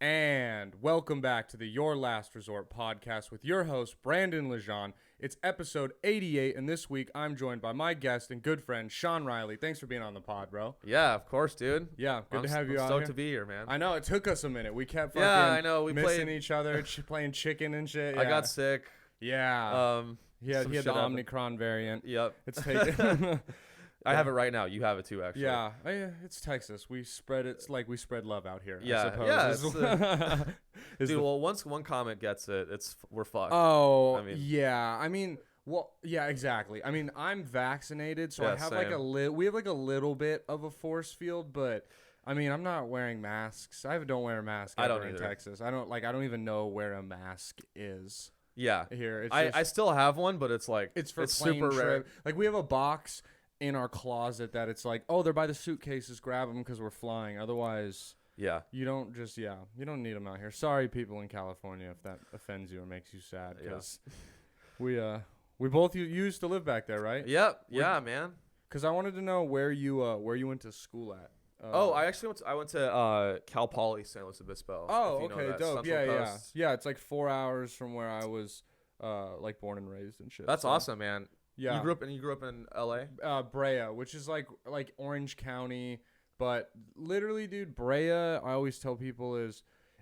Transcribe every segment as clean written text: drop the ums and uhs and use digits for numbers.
And welcome back to the Your Last Resort podcast with your host, Brandon Lejean. It's episode 88, and this week I'm joined by my guest and good friend, Sean Reilly. Thanks for being on the pod, bro. Yeah, of course, dude. Yeah, good to have you I'm out stoked here. to be here, man. I know, it took us a minute. We kept fucking I know. We missing played each other, playing chicken and shit. I Yeah. got sick. Yeah. He had some the shit happened. Omicron variant. Yep. It's taken. I have it right now. You have it too, actually. Yeah, it's Texas. We spread it. It's like we spread love out here. Yeah, I suppose. yeah. Dude, well, once one comment gets it, we're fucked. Oh, I mean, yeah. I mean, well, yeah, exactly. I mean, I'm vaccinated, so Yeah, I have same. we have like a little bit of a force field, but I mean, I'm not wearing masks. I don't wear a mask I don't ever in either. Texas. I don't even know where a mask is yeah. here. It's I still have one, but it's like it's for it's plane super rare. trip. Like we have a box in our closet that it's like, oh, they're by the suitcases. Grab them because we're flying. Otherwise. Yeah. You don't need them out here. Sorry, people in California, if that offends you or makes you sad, because we both used to live back there, right? Yep. Yeah, man. Because I wanted to know where you went to school at. I went to Cal Poly San Luis Obispo. Oh, if you know okay, that, dope. Central Yeah. Coast. Yeah, it's like 4 hours from where I was, like born and raised and shit. That's so, awesome, man. Yeah. You grew up in LA? Brea, which is like Orange County. But literally, dude, Brea, I always tell people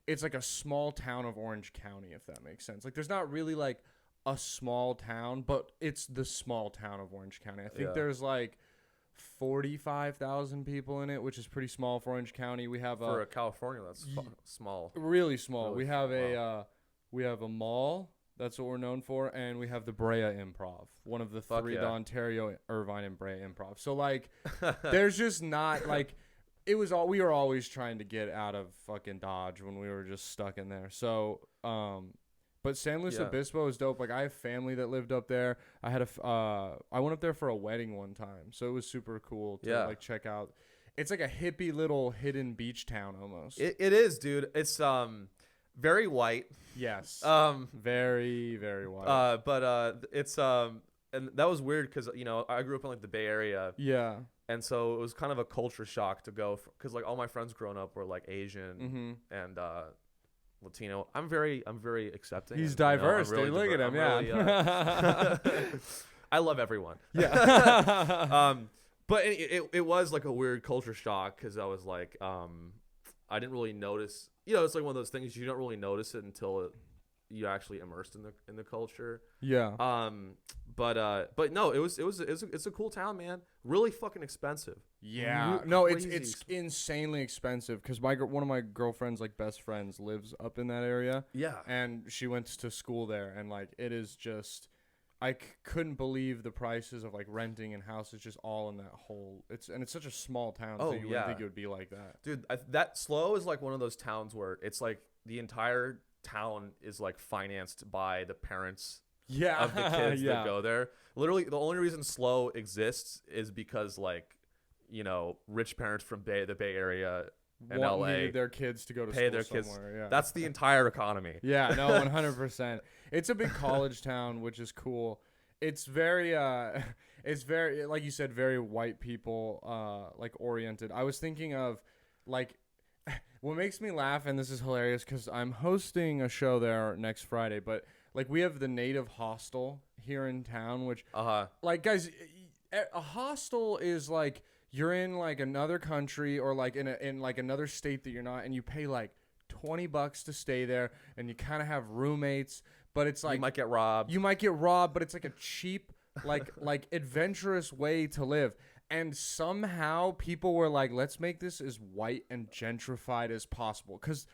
it's like a small town of Orange County, if that makes sense. Like, there's not really like a small town, but it's the small town of Orange County. I think there's like 45,000 people in it, which is pretty small for Orange County. We have For California, that's small. really small. Really we have small. we have a mall. That's what we're known for, and we have the Brea Improv, one of the three, the Ontario, Irvine, and Brea Improv. So like, there's just not like. We were always trying to get out of fucking Dodge when we were just stuck in there. So, but San Luis Obispo is dope. Like, I have family that lived up there. I went up there for a wedding one time. So it was super cool to like check out. It's like a hippie little hidden beach town almost. It is, dude. It's very white. Yes. Very, very white. But it's and that was weird because I grew up in like the Bay Area. Yeah. And so it was kind of a culture shock to go because like all my friends growing up were like Asian and Latino. I'm very accepting. He's and, diverse, I'm really dude. Look at him, really, I love everyone. Yeah. But it was like a weird culture shock because I was like, I didn't really notice. It's like one of those things you don't really notice it until you actually immersed in the culture. Yeah. But no, it's a cool town, man. Really fucking expensive. Yeah. No, it's insanely expensive because one of my girlfriend's like best friends lives up in that area. Yeah. And she went to school there, and like it is just, I couldn't believe the prices of like renting and houses just all in that whole. It's such a small town. Oh, so you wouldn't think it would be like that. Dude, that Slow is like one of those towns where it's like the entire town is like financed by the parents of the kids that go there. Literally, the only reason Slow exists is because like, rich parents from the Bay Area and LA needed their kids to go to pay school their kids. somewhere. Yeah. That's the entire economy. Yeah, no, 100%. It's a big college town, which is cool. It's very like you said, very white people like oriented. I was thinking of like what makes me laugh, and this is hilarious because I'm hosting a show there next Friday, but like we have the Native Hostel here in town, which like guys, a hostel is like you're in like another country or like in like another state that you're not, and you pay like $20 to stay there, and you kind of have roommates, but it's like You might get robbed. But it's like a cheap, like adventurous way to live. And somehow people were like, let's make this as white and gentrified as possible. Because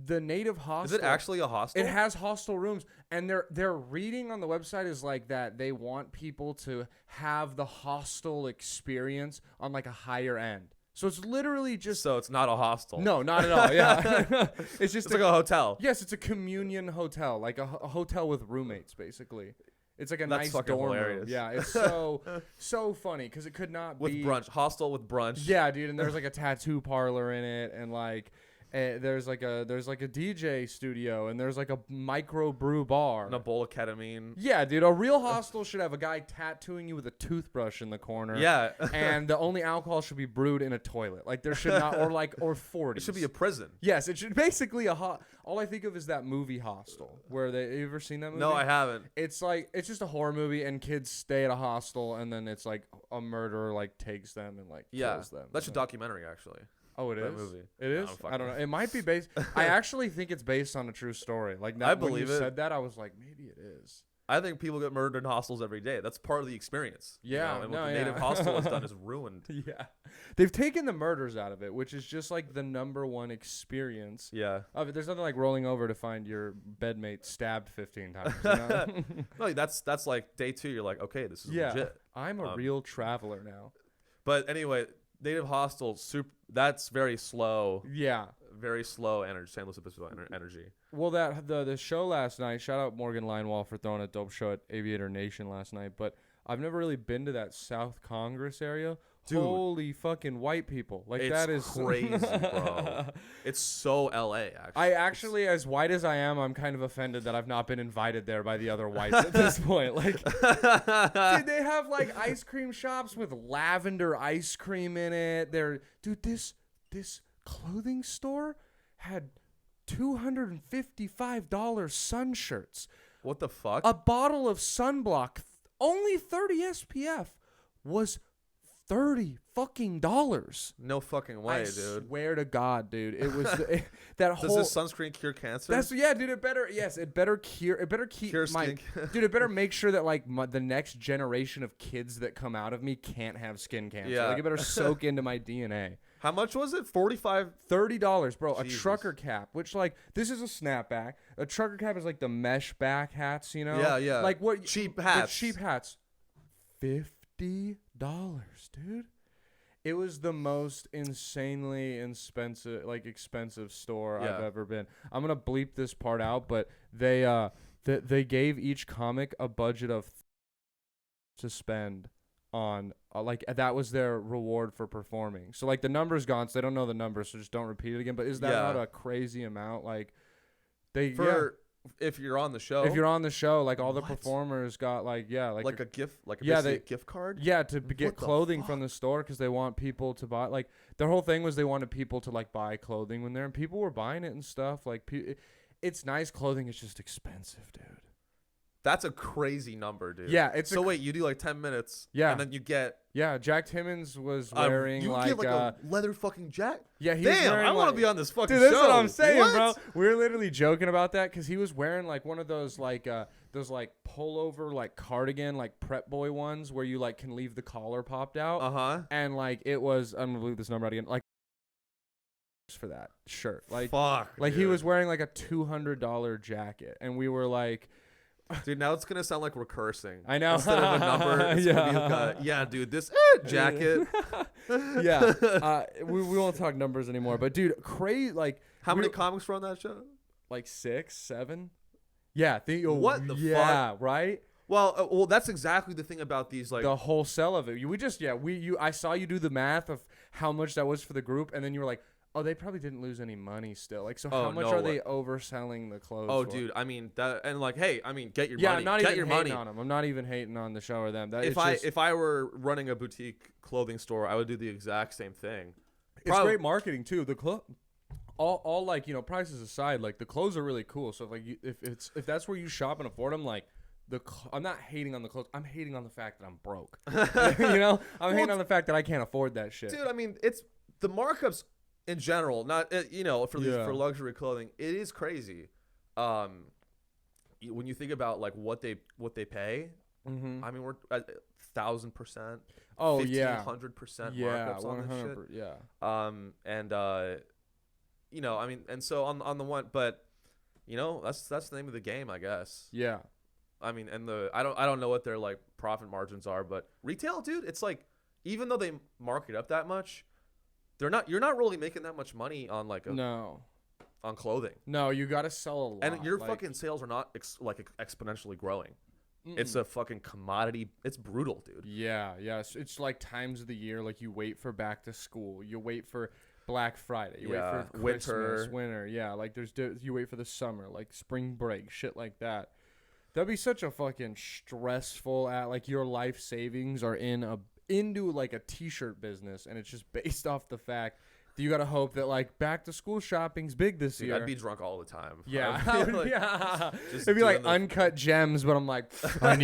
the Native Hostel... Is it actually a hostel? It has hostel rooms. And their reading on the website is like that. They want people to have the hostel experience on like a higher end. So it's literally just... So it's not a hostel. No, not at all. Yeah. It's just like a hotel. Yes, it's a communion hotel. Like a hotel with roommates, basically. It's like a nice dorm room. Yeah, it's so funny because it could not with be brunch, hostel with brunch. Yeah, dude, and there's like a tattoo parlor in it, and like There's like a DJ studio, and there's like a micro brew bar. And a bowl of ketamine. Yeah, dude. A real hostel should have a guy tattooing you with a toothbrush in the corner. Yeah. And the only alcohol should be brewed in a toilet. Like there should not, or 40. It should be a prison. Yes, it should basically all I think of is that movie Hostel. You ever seen that movie? No, I haven't. It's just a horror movie, and kids stay at a hostel, and then it's like a murderer like takes them and like kills them. That's a documentary actually. Oh, it is. Movie. It is. I don't know. It might be based. I actually think it's based on a true story. Like I when you believe it. said that, I was like, maybe it is. I think people get murdered in hostels every day. That's part of the experience. Yeah. And what the native hostel has done is ruined. Yeah. They've taken the murders out of it, which is just like the number one experience. Yeah. Of it. There's nothing like rolling over to find your bedmate stabbed 15 times. You know? No, that's like day 2. You're like, okay, this is legit. I'm a real traveler now. But anyway, native hostels, that's very slow. Yeah. Very slow energy. San Luis Obispo energy. Well, the show last night. Shout out Morgan Linewall for throwing a dope show at Aviator Nation last night. But I've never really been to that South Congress area. Dude, holy fucking white people! Like that is crazy, bro. It's so LA. Actually, as white as I am, I'm kind of offended that I've not been invited there by the other whites at this point. Like, dude, they have like ice cream shops with lavender ice cream in it. This clothing store had $255 sun shirts. What the fuck? A bottle of sunblock, only 30 SPF, was $30 fucking dollars. No fucking way, dude. I swear to God, dude. It was that whole. Does this sunscreen cure cancer? Dude. It better cure. It better keep my. Dude, it better make sure that like the next generation of kids that come out of me can't have skin cancer. Yeah. Like it better soak into my DNA. How much was it? $30, bro. Jesus. A trucker cap, which like this is a snapback. A trucker cap is like the mesh back hats, you know? Yeah. Like what? Cheap hats. Cheap hats. $50, dude. It was the most insanely expensive store I've ever been. I'm gonna bleep this part out, but they gave each comic a budget of to spend on like that was their reward for performing. So like the number's gone, so they don't know the number, so just don't repeat it again. But is that not a crazy amount? Like if you're on the show, like all the performers got like a gift, a gift card. Yeah, to get clothing from the store because they want people to buy. Like their whole thing was they wanted people to like buy clothing when they're, and people were buying it and stuff. Like it's nice clothing. It's just expensive, dude. That's a crazy number, dude. Yeah, wait, you do like 10 minutes. Yeah, and then you get. Yeah, Jack Timmons was wearing you get like a leather fucking jacket. Yeah, he damn, was wearing I want to be on this fucking dude, show. That's what I'm saying, bro. We were literally joking about that because he was wearing like one of those like pullover like cardigan like prep boy ones where you like can leave the collar popped out. And like it was, I'm gonna leave this number out again. Like for that shirt, like fuck, like dude. he was wearing like a $200 jacket, and we were like. Dude, now it's gonna sound like we're cursing. I know. Instead of a number, it's gonna be dude, this jacket. Yeah. We won't talk numbers anymore. But dude, crazy. Like, how many comics were on that show? Like 6, 7. Yeah. What the fuck? Yeah. Right. Well, that's exactly the thing about these, like the whole sell of it. I saw you do the math of how much that was for the group, and then you were like, oh, they probably didn't lose any money still. Like, so how much are they overselling the clothes? Oh, for? dude, I mean that, and like, hey, I mean, get your money. Yeah, I'm not get even your hating money on them. I'm not even hating on the show or them. If I were running a boutique clothing store, I would do the exact same thing. It's great marketing too. The all like prices aside, like the clothes are really cool. So if that's where you shop and afford them, like. I'm not hating on the clothes. I'm hating on the fact that I'm broke. I'm hating on the fact that I can't afford that shit. Dude, I mean, it's the markups in general, not for luxury clothing. It is crazy. When you think about like what they pay, I mean, we're at 1,000%. Oh yeah, 1,500% markups on this shit. Yeah. I mean, and so on the one, but that's the name of the game, I guess. Yeah. I mean, and I don't know what their like profit margins are, but retail, dude, it's like even though they mark it up that much, you're not really making that much money on like on clothing. No, you got to sell a lot. And your fucking sales are not exponentially growing. It's a fucking commodity. It's brutal, dude. Yeah. It's like times of the year, like you wait for back to school. You wait for Black Friday. You wait for Christmas, winter. Yeah, like you wait for the summer, like spring break, shit like that. That'd be such a fucking stressful like your life savings are into like a t-shirt business, and it's just based off the fact that you gotta hope that like back to school shopping's big this year. I'd be drunk all the time. Yeah, like, it'd be like uncut gems, but I'm like, I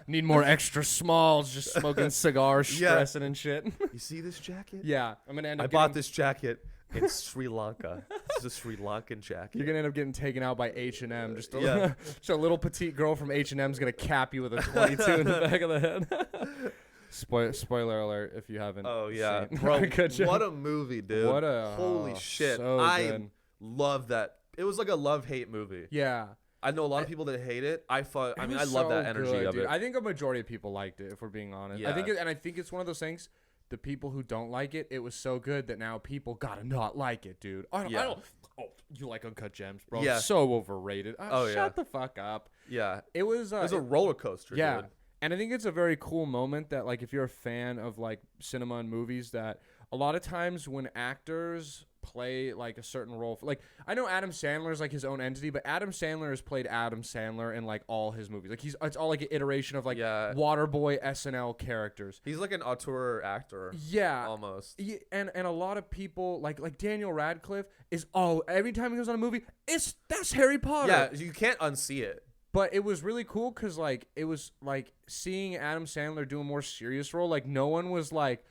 need more extra smalls, just smoking cigars, stressing and shit. You see this jacket? Yeah, I'm gonna end up. I bought this jacket in Sri Lanka. It's a Sri Lankan jacket. You're gonna end up getting taken out by H&M. Just a little petite girl from H&M's gonna cap you with a 22 in the back of the head. Spoiler alert if you haven't. Oh yeah, seen bro! What a movie, dude! Holy shit! So I love that. It was like a love-hate movie. Yeah. I know a lot of people that hate it. I love that energy of it. I think a majority of people liked it, if we're being honest. Yeah. I think it's one of those things. The people who don't like it, it was so good that now people gotta not like it, dude. I don't. Oh, you like Uncut Gems, bro? Yeah. So overrated. Shut the fuck up. Yeah. It was a roller coaster. Yeah. Dude. And I think it's a very cool moment that, like, if you're a fan of, like, cinema and movies, that a lot of times when actors play, like, a certain role, like, I know Adam Sandler's, like, his own entity, but Adam Sandler has played Adam Sandler in, like, all his movies. Like, it's all, like, an iteration of, like, Waterboy SNL characters. He's, like, an auteur actor. Yeah. Almost. And a lot of people, like Daniel Radcliffe is, every time he goes on a movie, that's Harry Potter. Yeah, you can't unsee it. But it was really cool because, like, it was, like, seeing Adam Sandler do a more serious role. Like, no one was like,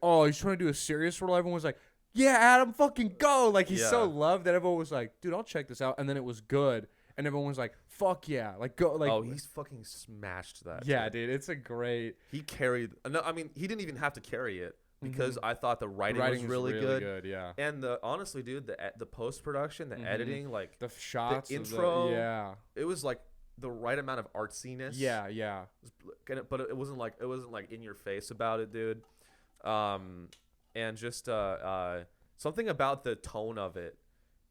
oh, he's trying to do a serious role. Everyone was like, yeah, Adam, fucking go. Like, he's so loved that everyone was like, dude, I'll check this out. And then it was good. And everyone was like, fuck yeah. Like, go. Like, he's fucking smashed that. Yeah, dude. It's a great. He carried. No, I mean, he didn't even have to carry it. Because I thought the writing was really good. Yeah. And honestly, dude, the post-production, the editing, like the shots, the intro, it was like the right amount of artsiness. Yeah. But it wasn't like in your face about it, dude. And just something about the tone of it.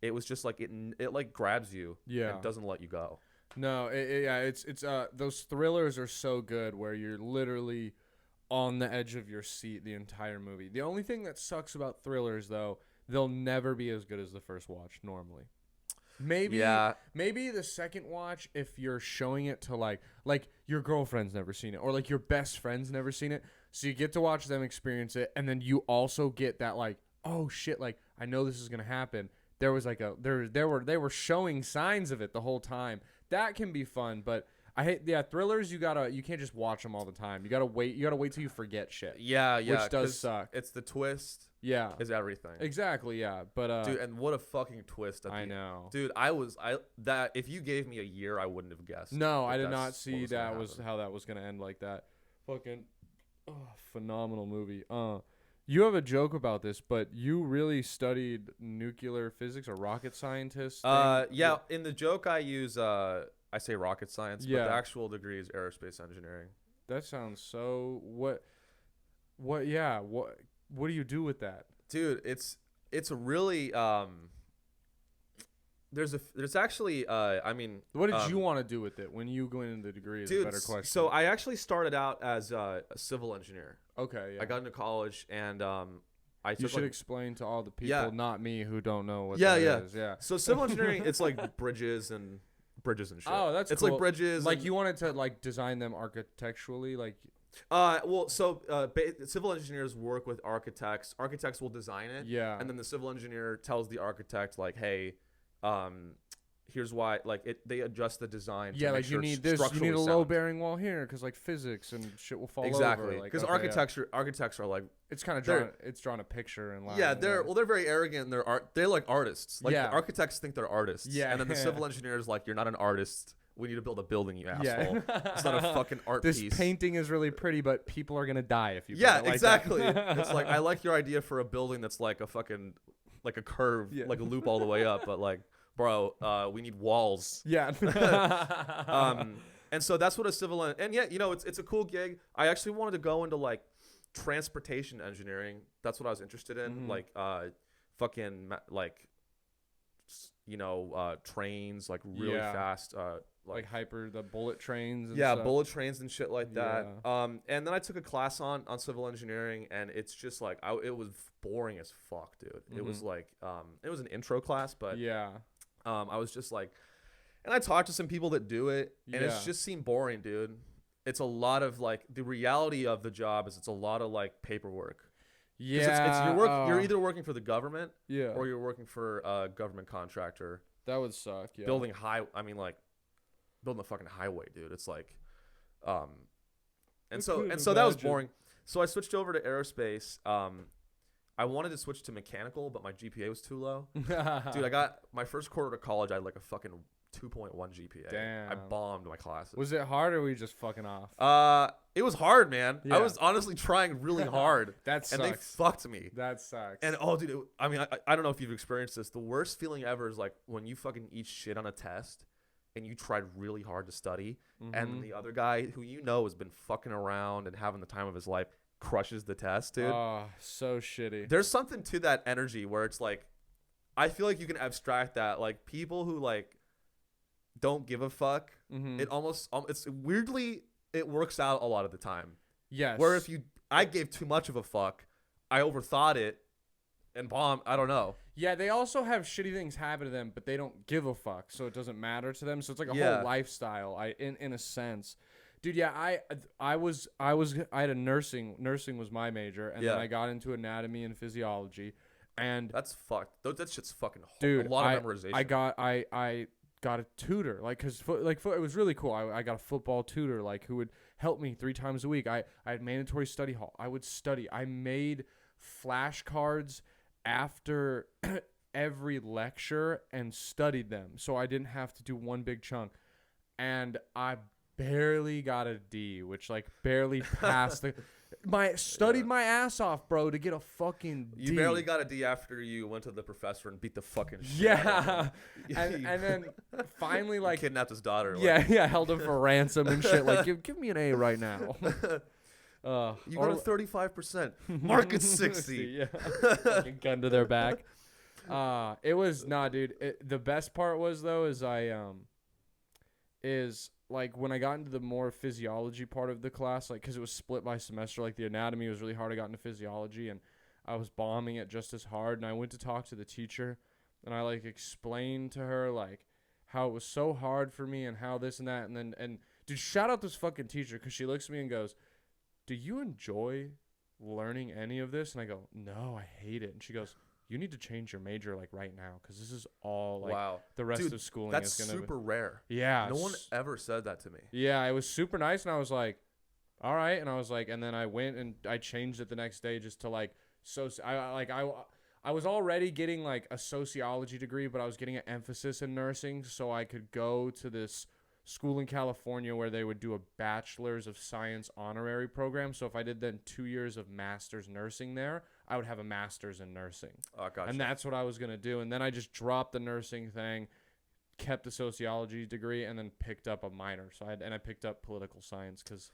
It was just like it like grabs you. Yeah. And doesn't let you go. No, it's those thrillers are so good where you're literally on the edge of your seat the entire movie. The only thing that sucks about thrillers, though, they'll never be as good as the first watch normally. Maybe the second watch, if you're showing it to like your girlfriend's never seen it, or like your best friend's never seen it, so you get to watch them experience it, and then you also get that like, oh shit, like I know this is gonna happen. There was like they were showing signs of it the whole time. That can be fun, but I hate thrillers. You can't just watch them all the time. You gotta wait till you forget shit. Yeah, which does suck. It's the twist. Yeah, is everything. Exactly. Yeah, but dude, and what a fucking twist! I know, dude. That if you gave me a year, I wouldn't have guessed. No, I did not see that was how that was gonna end like that. Fucking phenomenal movie. You have a joke about this, but you really studied nuclear physics or rocket scientist. Yeah. In the joke, I use I say rocket science, but the actual degree is aerospace engineering. That sounds so. What? Yeah. What do you do with that, dude? It's a really There's actually I mean. What did you want to do with it when you go into the degree? Is a better question. So I actually started out as a civil engineer. Okay. Yeah. I got into college and you should explain to all the people, not me, who don't know what that is. Yeah. So civil engineering, it's like bridges and shit. Oh, that's it's cool. like bridges. Like you wanted to like design them architecturally, like. Civil engineers work with architects. Architects will design it. Yeah. And then the civil engineer tells the architect like, hey, here's why. Like they adjust the design. Yeah, like you need this. You need a low bearing wall here because like physics and shit will fall over. Exactly. Because architects are like it's kind of drawn a picture and line. Yeah, they're very arrogant. They're like artists. Like the architects think they're artists. Yeah. And then the civil engineers like, you're not an artist. We need to build a building, you asshole. It's not a fucking art piece. This painting is really pretty, but people are gonna die if you. Yeah, exactly. It's like I like your idea for a building that's like a fucking like a curve, like a loop all the way up, but like, bro, we need walls. Yeah. And so that's what a civil and yeah, it's a cool gig. I actually wanted to go into like transportation engineering. That's what I was interested in, like fucking like trains, like really fast, like the bullet trains and yeah, stuff. bullet trains and shit like that. And then I took a class on civil engineering, and it's just like it was boring as fuck, dude. It was like it was an intro class, but I was just like, and I talked to some people that do it, and it's just seemed boring, dude. It's a lot of like, the reality of the job is it's a lot of like paperwork. Yeah, you're either working for the government, or you're working for a government contractor. That would suck. Yeah, building a fucking highway, dude. It's like, and so that was boring. So I switched over to aerospace. I wanted to switch to mechanical, but my GPA was too low. Dude, I got my first quarter of college. I had like a fucking 2.1 GPA. Damn. I bombed my classes. Was it hard, or were you just fucking off? It was hard, man. I was honestly trying really hard. That sucks. And they fucked me. That sucks. And dude, I don't know if you've experienced this. The worst feeling ever is like when you fucking eat shit on a test and you tried really hard to study, and the other guy who has been fucking around and having the time of his life crushes the test, dude. Oh, so shitty. There's something to that energy where it's like, I feel like you can abstract that. Like, people who like don't give a fuck, it's weirdly, it works out a lot of the time. Yes. Where if I gave too much of a fuck, I overthought it and bombed. I don't know. Yeah, they also have shitty things happen to them, but they don't give a fuck, so it doesn't matter to them. So it's like a whole lifestyle. In a sense, dude. Yeah, I had a nursing. Nursing was my major, and then I got into anatomy and physiology, and that's fucked. That shit's fucking hard. Dude, a lot of memorization. I got a tutor, like, because it was really cool. I got a football tutor, like, who would help me 3 times a week. I had mandatory study hall. I would study. I made flashcards after every lecture and studied them, so I didn't have to do one big chunk. And I barely got a D, which like barely passed studied my ass off, bro, to get a fucking D. You barely got a D after you went to the professor and beat the fucking shit out of him. and then finally, like, kidnapped his daughter. Held him for ransom and shit. Like, give me an A right now. You got a 35%. Market 60. Yeah. Fucking gun to their back. It was dude. The best part was, though, is like when I got into the more physiology part of the class, like, because it was split by semester. Like, the anatomy was really hard. I got into physiology, and I was bombing it just as hard. And I went to talk to the teacher, and I like explained to her like how it was so hard for me and how this and that. And dude, shout out this fucking teacher, because she looks at me and goes, "Do you enjoy learning any of this?" And I go, "No, I hate it." And she goes, "You need to change your major like right now, because this is all like the rest of schooling that's is gonna super rare." Yeah, no one ever said that to me. Yeah, it was super nice, and I was like, "All right," and I was like, and then I went and I changed it the next day just to like I was already getting like a sociology degree, but I was getting an emphasis in nursing, so I could go to this school in California where they would do a bachelor's of science honorary program. So if I did then 2 years of master's nursing there, I would have a master's in nursing. Oh, gotcha. And that's what I was going to do. And then I just dropped the nursing thing, kept the sociology degree, and then picked up a minor. So I picked up political science, because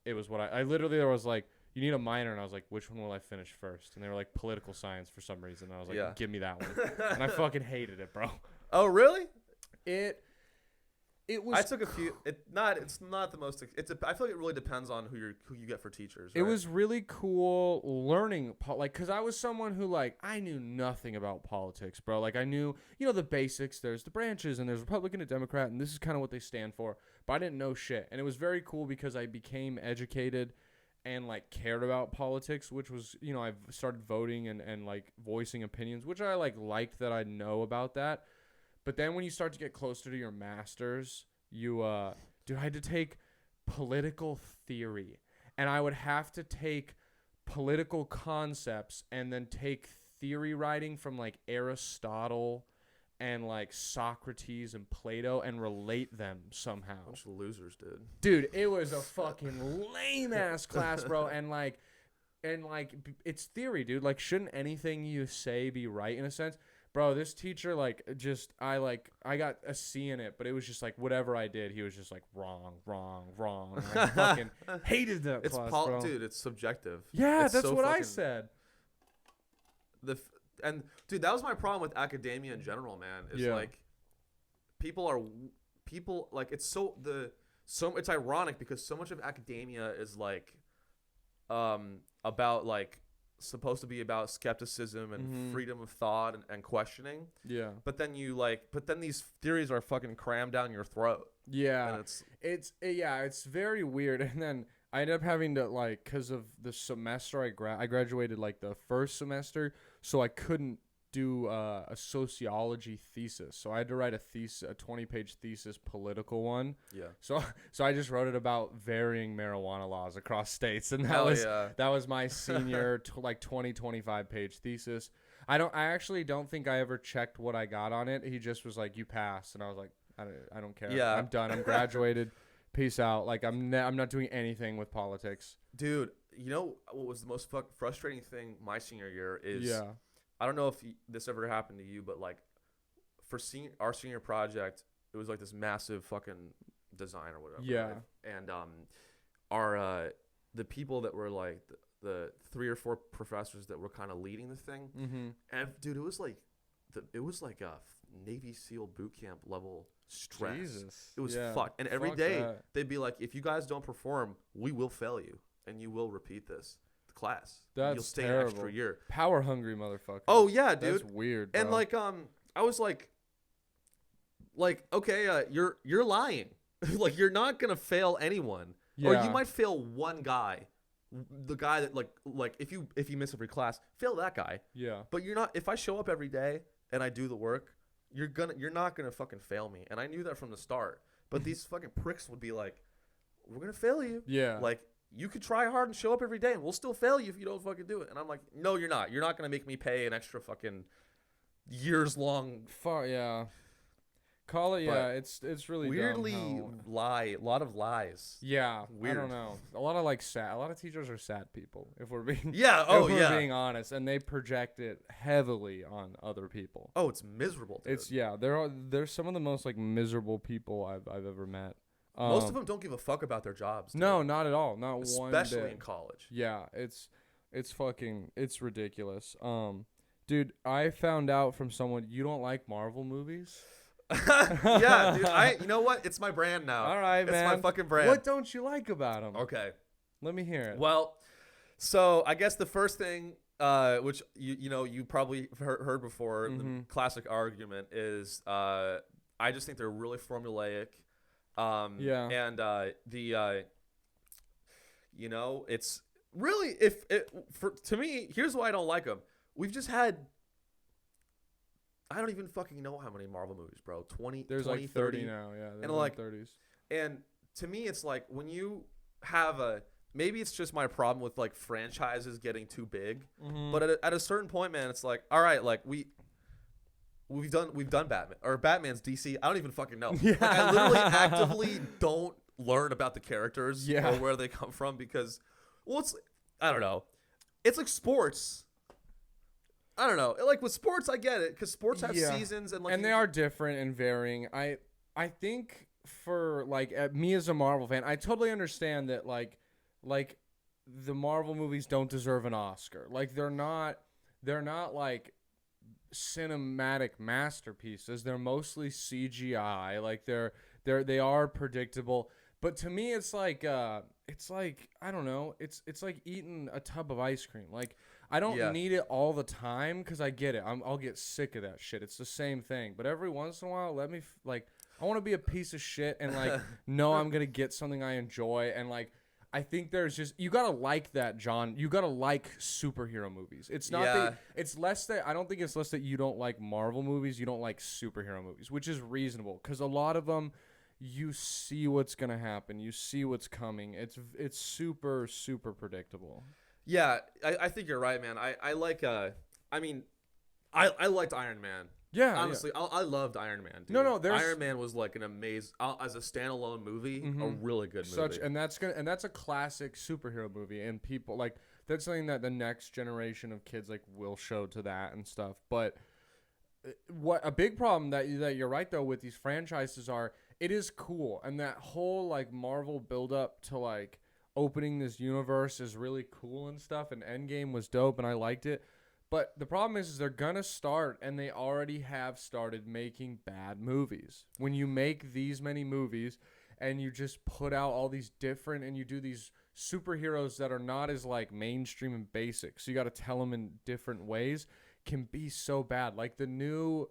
it was what I literally, there was like, "You need a minor." And I was like, "Which one will I finish first?" And they were like, "Political science," for some reason. And I was like, "Give me that one." And I fucking hated it, bro. Oh, really? It was. I took a few. It's not the most. I feel like it really depends on who you get for teachers. Right? It was really cool learning, like, because I was someone who, like, I knew nothing about politics, bro. Like, I knew, the basics. There's the branches, and there's Republican and Democrat, and this is kind of what they stand for. But I didn't know shit, and it was very cool because I became educated and like cared about politics, which was, I've started voting and like voicing opinions, which I liked that I know about that. But then when you start to get closer to your master's, I had to take political theory, and I would have to take political concepts and then take theory writing from like Aristotle and like Socrates and Plato and relate them somehow. Bunch of losers, dude. It was a fucking lame ass class, bro. And it's theory, dude. Like, shouldn't anything you say be right in a sense? Bro, this teacher, I got a C in it, but it was just like whatever I did, he was just like wrong. I fucking hated that class, bro. Dude, it's subjective. Yeah, it's that's so what I said. And dude, that was my problem with academia in general, man. Is like people like it's it's ironic because so much of academia is like about like supposed to be about skepticism and freedom of thought and questioning. Yeah. But then these theories are fucking crammed down your throat. Yeah. And it's very weird. And then I ended up having to like, because of the semester I graduated like the first semester, so I couldn't do a sociology thesis. So I had to write a 20-page thesis, political one. Yeah. So I just wrote it about varying marijuana laws across states, and that was my senior 25 page thesis. I actually don't think I ever checked what I got on it. He just was like, "You passed," and I was like, "I don't care. Yeah. I'm done. I'm graduated. Peace out." Like I'm not doing anything with politics. Dude, you know what was the most frustrating thing my senior year is? Yeah. I don't know if this ever happened to you, but like for our senior project, it was like this massive fucking design or whatever. Yeah. Right? And the people that were like the 3 or 4 professors that were kind of leading the thing, and dude, it was like a Navy SEAL boot camp level stress. Jesus. It was fucked. And every day they'd be like, if you guys don't perform, we will fail you and you will repeat this class. You'll stay terrible. An extra year. Power hungry motherfucker. Oh yeah, dude. That's weird, bro. And like I was like okay, you're lying. Like you're not gonna fail anyone. Yeah. Or you might fail one guy. The guy that like if you miss every class, fail that guy. Yeah. But you're not. If I show up every day and I do the work, you're not gonna fucking fail me. And I knew that from the start. But these fucking pricks would be like, we're gonna fail you. Yeah. Like you could try hard and show up every day and we'll still fail you if you don't fucking do it. And I'm like, no, you're not. You're not going to make me pay an extra fucking years long. Yeah. Call it, yeah. It's really weirdly dumb a lot of lies. Yeah. Weird. I don't know. A lot of teachers are sad people, if we're being being honest, and they project it heavily on other people. Oh, it's miserable, dude. They're some of the most like miserable people I've ever met. Most of them don't give a fuck about their jobs. Dude. No, not at all. Not one bit. Especially in college. Yeah, it's ridiculous. Dude, I found out from someone you don't like Marvel movies. Yeah, dude. You know what? It's my brand now. All right, man. It's my fucking brand. What don't you like about them? Okay, let me hear it. Well, so I guess the first thing, which you probably heard before, the classic argument is, I just think they're really formulaic. And it's really to me, here's why I don't like them. We've just had, I don't even fucking know how many Marvel movies, bro. 20, there's 20, like 30 now, yeah. And like 30s. And to me, it's like when you have maybe it's just my problem with like franchises getting too big, but at a certain point, man, it's like, all right, like We've done Batman, or Batman's DC. I don't even fucking know. Yeah. Like, I literally actively don't learn about the characters or where they come from because, well, I don't know. It's like sports. I don't know. Like with sports, I get it because sports have seasons and they are different and varying. I think for like me as a Marvel fan, I totally understand that like the Marvel movies don't deserve an Oscar. Like they're not like cinematic masterpieces. They're mostly CGI. Like they are predictable. But to me, it's like I don't know. It's like eating a tub of ice cream. Like I don't need it all the time because I get it. I'll get sick of that shit. It's the same thing. But every once in a while, let me I want to be a piece of shit and like know I'm gonna get something I enjoy and like. I think there's just you gotta like that, John. You gotta like superhero movies. It's not that it's less that I don't think it's less that you don't like Marvel movies. You don't like superhero movies, which is reasonable because a lot of them you see what's gonna happen. You see what's coming. It's super predictable. Yeah, I think you're right, man. I like I liked Iron Man. Yeah, honestly, yeah. I loved Iron Man. Dude. No, Iron Man was like an amazing as a standalone movie, a really good movie. And that's a classic superhero movie, and people like that's something that the next generation of kids like will show to that and stuff. But what a big problem that you're right though with these franchises are it is cool, and that whole like Marvel build up to like opening this universe is really cool and stuff. And Endgame was dope, and I liked it. But the problem is they're gonna start, and they already have started making bad movies. When you make these many movies, and you just put out all these different, and you do these superheroes that are not as like mainstream and basic, so you got to tell them in different ways, can be so bad. Like the new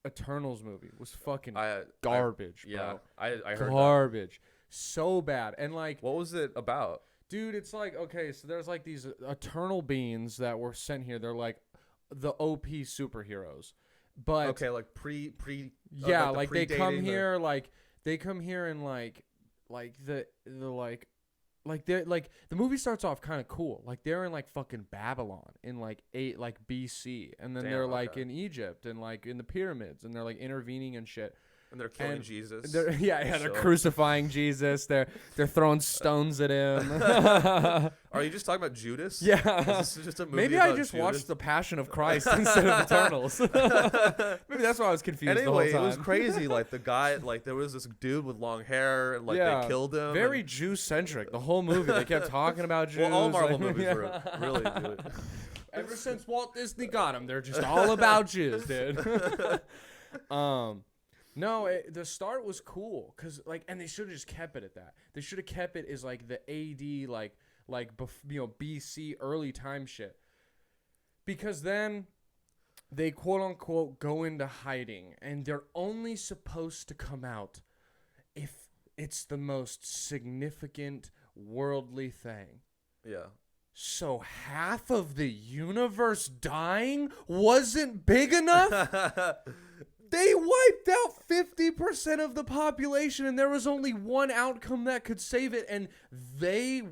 Eternals movie was fucking garbage, bro. I heard garbage, so bad. And like, what was it about? Dude, it's like, okay, so there's like these eternal beings that were sent here. They're like the OP superheroes, but okay, like yeah, like they come here, like they come here and like the they're like the movie starts off kind of cool. Like they're in like fucking Babylon in like BC, and then they're like in Egypt and like in the pyramids, and they're like intervening and shit. And they're killing Jesus. They're crucifying Jesus. They're throwing stones at him. Are you just talking about Judas? Yeah. Is this just a movie Maybe about I just Judas? watched The Passion of Christ instead of Eternals. Maybe that's why I was confused the whole time. It was crazy. Like the guy, like there was this dude with long hair, and like they killed him. Very Jew-centric. The whole movie, they kept talking about Jews. Well, all Marvel movies were really Jewish. Ever since Walt Disney got them, they're just all about Jews, dude. No, the start was cool because and they should have just kept it at that. They should have kept it as like the AD BC early time shit, because then they quote unquote go into hiding, and they're only supposed to come out if it's the most significant worldly thing. Yeah. So half of the universe dying wasn't big enough? They wiped out 50% of the population, and there was only one outcome that could save it, and they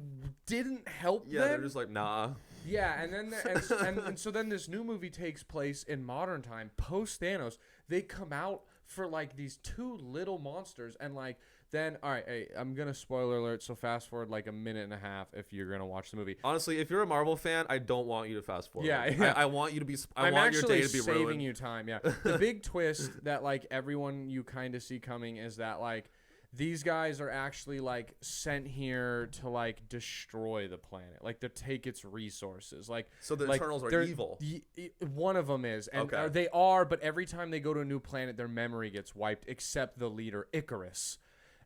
didn't help them. Yeah, they're just like, nah. Yeah, and then and so then this new movie takes place in modern time, post Thanos. They come out for like these two little monsters, and like then all right, hey, I'm gonna spoiler alert. So fast forward like a minute and a half if you're gonna watch the movie. Honestly, if you're a Marvel fan, I don't want you to fast forward. Yeah. I want you to be. I want your day to be saving ruined. you time. Yeah, the big twist that like everyone you kind of see coming is that like these guys are actually like sent here to like destroy the planet, like to take its resources. Like so, the Eternals are evil. One of them is, and they are. But every time they go to a new planet, their memory gets wiped, except the leader Icarus.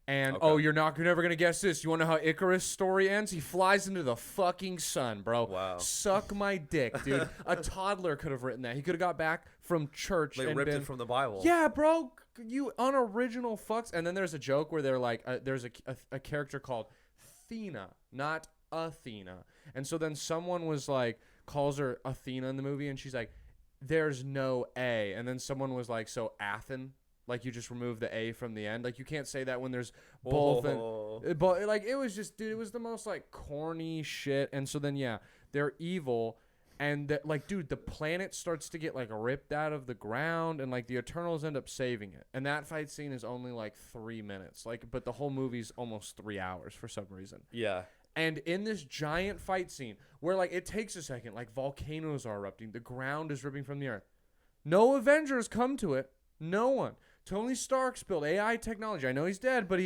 And you're never gonna guess this. You wanna know how Icarus' story ends? He flies into the fucking sun, bro. Wow. Suck my dick, dude. A toddler could have written that. He could have got back from church. They ripped it from the Bible. Yeah, bro. You unoriginal fucks. And then there's a joke where they're like, there's a character called Athena, not Athena. And so then someone was like, calls her Athena in the movie, and she's like, there's no A. And then someone was like, so Athen? Like you just remove the A from the end. Like you can't say that when there's both. But like it was just, dude, it was the most like corny shit. And so then they're evil, and like, dude, the planet starts to get like ripped out of the ground, and like the Eternals end up saving it. And that fight scene is only like 3 minutes. Like, but the whole movie's almost 3 hours for some reason. Yeah. And in this giant fight scene where like it takes a second, like volcanoes are erupting, the ground is ripping from the earth. No Avengers come to it. No one. Tony Stark's built AI technology. I know he's dead, but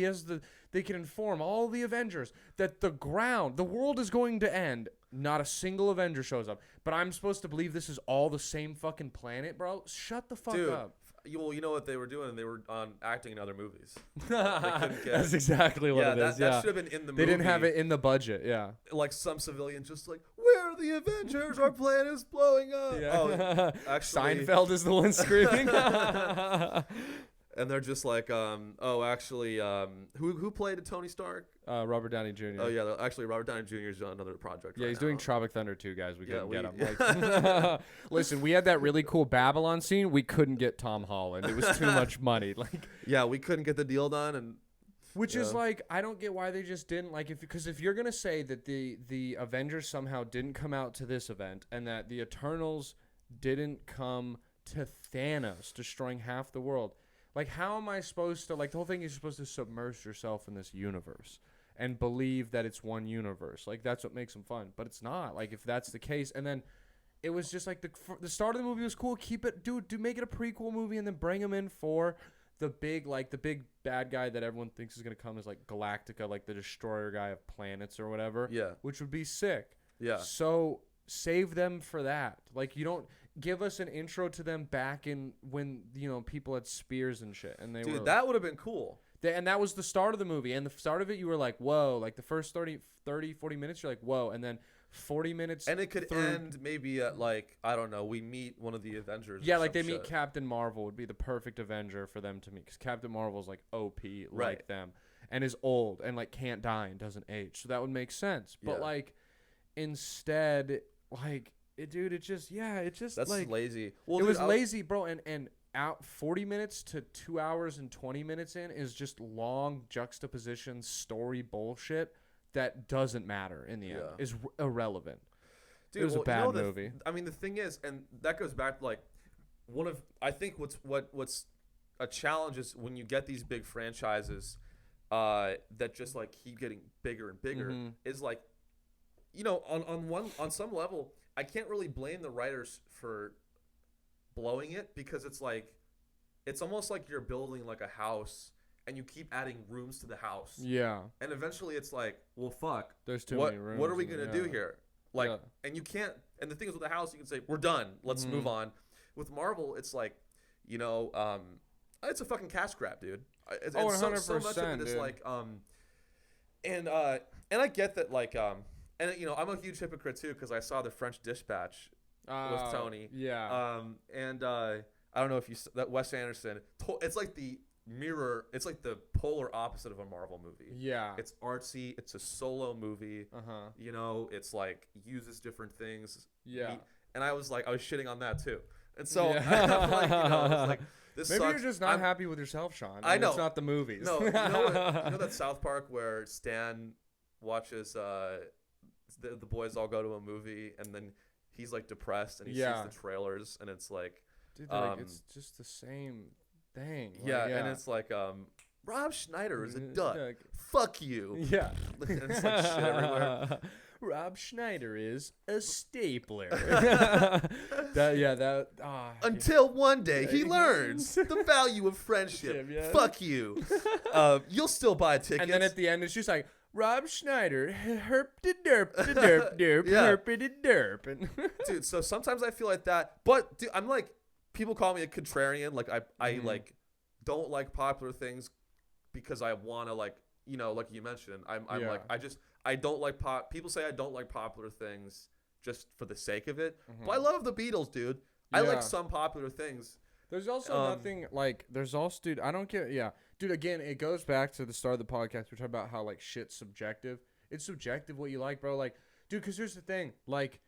they can inform all the Avengers that the world is going to end. Not a single Avenger shows up. But I'm supposed to believe this is all the same fucking planet, bro? Shut the fuck up. You know what they were doing? They were acting in other movies. That's exactly what it is. That should have been in the movie. They didn't have it in the budget, yeah. Like some civilian just like, where are the Avengers? Our planet is blowing up. Yeah. Oh, actually, Seinfeld is the one screaming. And they're just like, who played Tony Stark? Robert Downey Jr. Oh, yeah. Actually, Robert Downey Jr. is on another project. Yeah, he's doing Tropic Thunder 2, guys. We couldn't get him. Yeah. Listen, we had that really cool Babylon scene. We couldn't get Tom Holland. It was too much money. Yeah, we couldn't get the deal done. And which is like, I don't get why they just didn't. Because if you're going to say that the Avengers somehow didn't come out to this event, and that the Eternals didn't come to Thanos destroying half the world, like, how am I supposed to, the whole thing is you're supposed to submerge yourself in this universe and believe that it's one universe. Like, that's what makes them fun. But it's not. Like, if that's the case. And then it was just, like, the start of the movie was cool. Keep it, dude, make it a prequel movie and then bring him in for the big bad guy that everyone thinks is going to come is, like, Galactica, like, the destroyer guy of planets or whatever. Yeah. Which would be sick. Yeah. So save them for that. Like, you don't, give us an intro to them back in when, you know, people had spears and shit. And they Dude, that would have been cool. And that was the start of the movie. And the start of it, you were like, whoa. Like the first 30, 40 minutes, you're like, whoa. And then 40 minutes. And it could end maybe at like, I don't know, we meet one of the Avengers. Yeah, like they meet Captain Marvel would be the perfect Avenger for them to meet. Because Captain Marvel's like OP like them. And is old and like can't die and doesn't age. So that would make sense. But like instead, like, it just that's like lazy. Well, it was lazy, bro. And out 40 minutes to 2 hours and 20 minutes in is just long juxtaposition story bullshit that doesn't matter in the end. Is irrelevant. Dude, it was a bad movie. I mean, the thing is, and that goes back to like I think what's a challenge is when you get these big franchises that just like keep getting bigger and bigger is like, you know, on some level, I can't really blame the writers for blowing it, because it's like, it's almost like you're building like a house and you keep adding rooms to the house. Yeah. And eventually it's like, well, fuck. There's too many rooms. What are we going to do here? Like, and you can't, and the thing is with the house, you can say, we're done. Let's move on. With Marvel, it's like, you know, it's a fucking cash grab, dude. It's 100%, so much of it is like, and I get that, like, and you know, I'm a huge hypocrite too, because I saw The French Dispatch with Tony. Yeah. And I don't know if you that Wes Anderson. It's like the mirror. It's like the polar opposite of a Marvel movie. Yeah. It's artsy. It's a solo movie. You know, it's like uses different things. Yeah. And I was shitting on that too. And so I'm like, you know, I was like, this maybe sucks. you're just not happy with yourself, Sean. I know. It's not the movies. No, you know that South Park where Stan watches the boys all go to a movie, and then he's like depressed and he sees the trailers, and it's like, dude, like, it's just the same thing. Like, and it's like, Rob Schneider is a duck. Fuck you. Yeah. And it's like shit everywhere. Rob Schneider is a stapler. Until one day he learns the value of friendship. Fuck you. You'll still buy tickets. And then at the end, it's just like, Rob Schneider, herp de derp de derp derp, herp de derp. And dude, so sometimes I feel like that. But dude, I'm like, people call me a contrarian. Like I like don't like popular things because I want to, like, you know, like you mentioned, I'm like, I don't like people say I don't like popular things just for the sake of it. But I love the Beatles, dude. I like some popular things. There's also nothing like, there's also, dude, I don't get, dude, again, it goes back to the start of the podcast. We're talking about how, like, shit's subjective. It's subjective what you like, bro. Like, dude, because here's the thing. Like,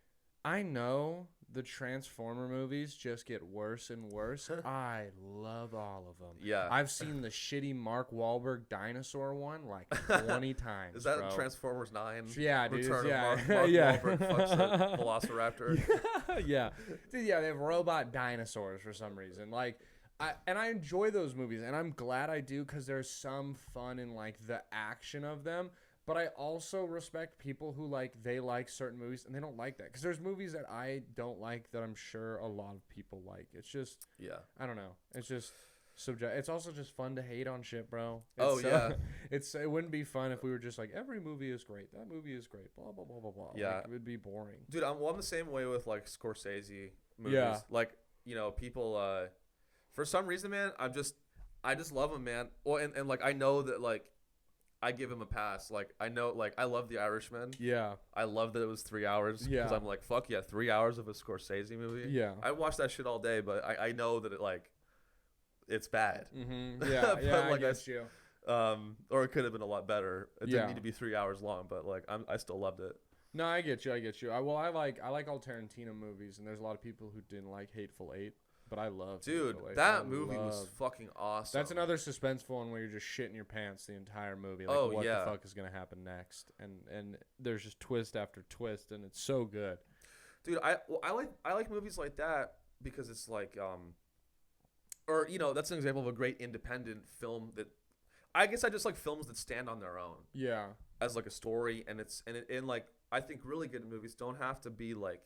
I know the Transformer movies just get worse and worse. I love all of them. Yeah. I've seen the shitty Mark Wahlberg dinosaur one like 20 times. Is that bro. Transformers 9? Yeah, dude. Return yeah. of Mark Wahlberg fucks a Velociraptor. Yeah. Dude, yeah, they have robot dinosaurs for some reason. Like, I enjoy those movies, and I'm glad I do, because there's some fun in, like, the action of them. But I also respect people who, like, they like certain movies and they don't like that. Because there's movies that I don't like that I'm sure a lot of people like. It's just, I don't know. It's just subject. It's also just fun to hate on shit, bro. It wouldn't be fun if we were just like, every movie is great. That movie is great. Blah, blah, blah, blah, blah. Yeah. Like, it would be boring. Dude, I'm the same way with, like, Scorsese movies. Yeah. Like, you know, people, for some reason, man, I just love him, man. Well, and like, I know that, like, I give him a pass. Like, I know, like, I love The Irishman. Yeah. I love that it was 3 hours. Yeah. Because I'm like, fuck yeah, 3 hours of a Scorsese movie. Yeah. I watch that shit all day, but I know that it's bad. Yeah. But, like, I get you. Or it could have been a lot better. It didn't need to be 3 hours long, but, like, I still loved it. No, I get you. I like all Tarantino movies, and there's a lot of people who didn't like Hateful Eight. But I love Dude, that movie was fucking awesome. That's another suspenseful one where you're just shitting your pants the entire movie. Like, what the fuck is going to happen next? And there's just twist after twist, and it's so good. Dude, I like movies like that because it's like, or, you know, that's an example of a great independent film that, I guess I just like films that stand on their own. Yeah. As like a story, and like, I think really good movies don't have to be like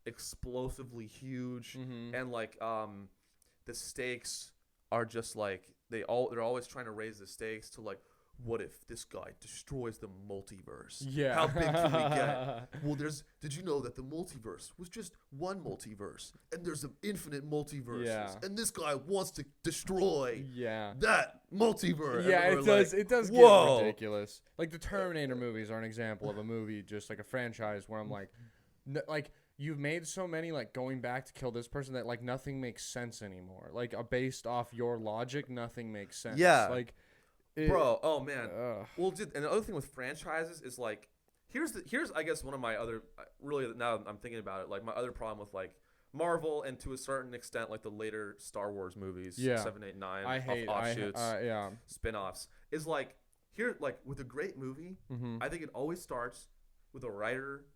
explosively huge, and like the stakes are just like they're always trying to raise the stakes to like what if this guy destroys the multiverse? Yeah. How big can we get? Well, did you know that the multiverse was just one multiverse, and there's an infinite multiverses, Yeah. and this guy wants to destroy Yeah. that multiverse. Yeah, And it we're does. like, It does get whoa. ridiculous. Like the Terminator movies are an example of a movie, just like a franchise where I'm like, like you've made so many like going back to kill this person that like nothing makes sense anymore. Like based off your logic, nothing makes sense. Yeah. Like, Bro, oh man. Ugh. Well, and the other thing with franchises is like, here's I guess one of my other really now I'm thinking about it, like my other problem with like Marvel and to a certain extent like the later Star Wars movies, Yeah. 7, 8, 9, I hate offshoots, yeah. spin-offs, is like here like with a great movie, Mm-hmm. I think it always starts with a writer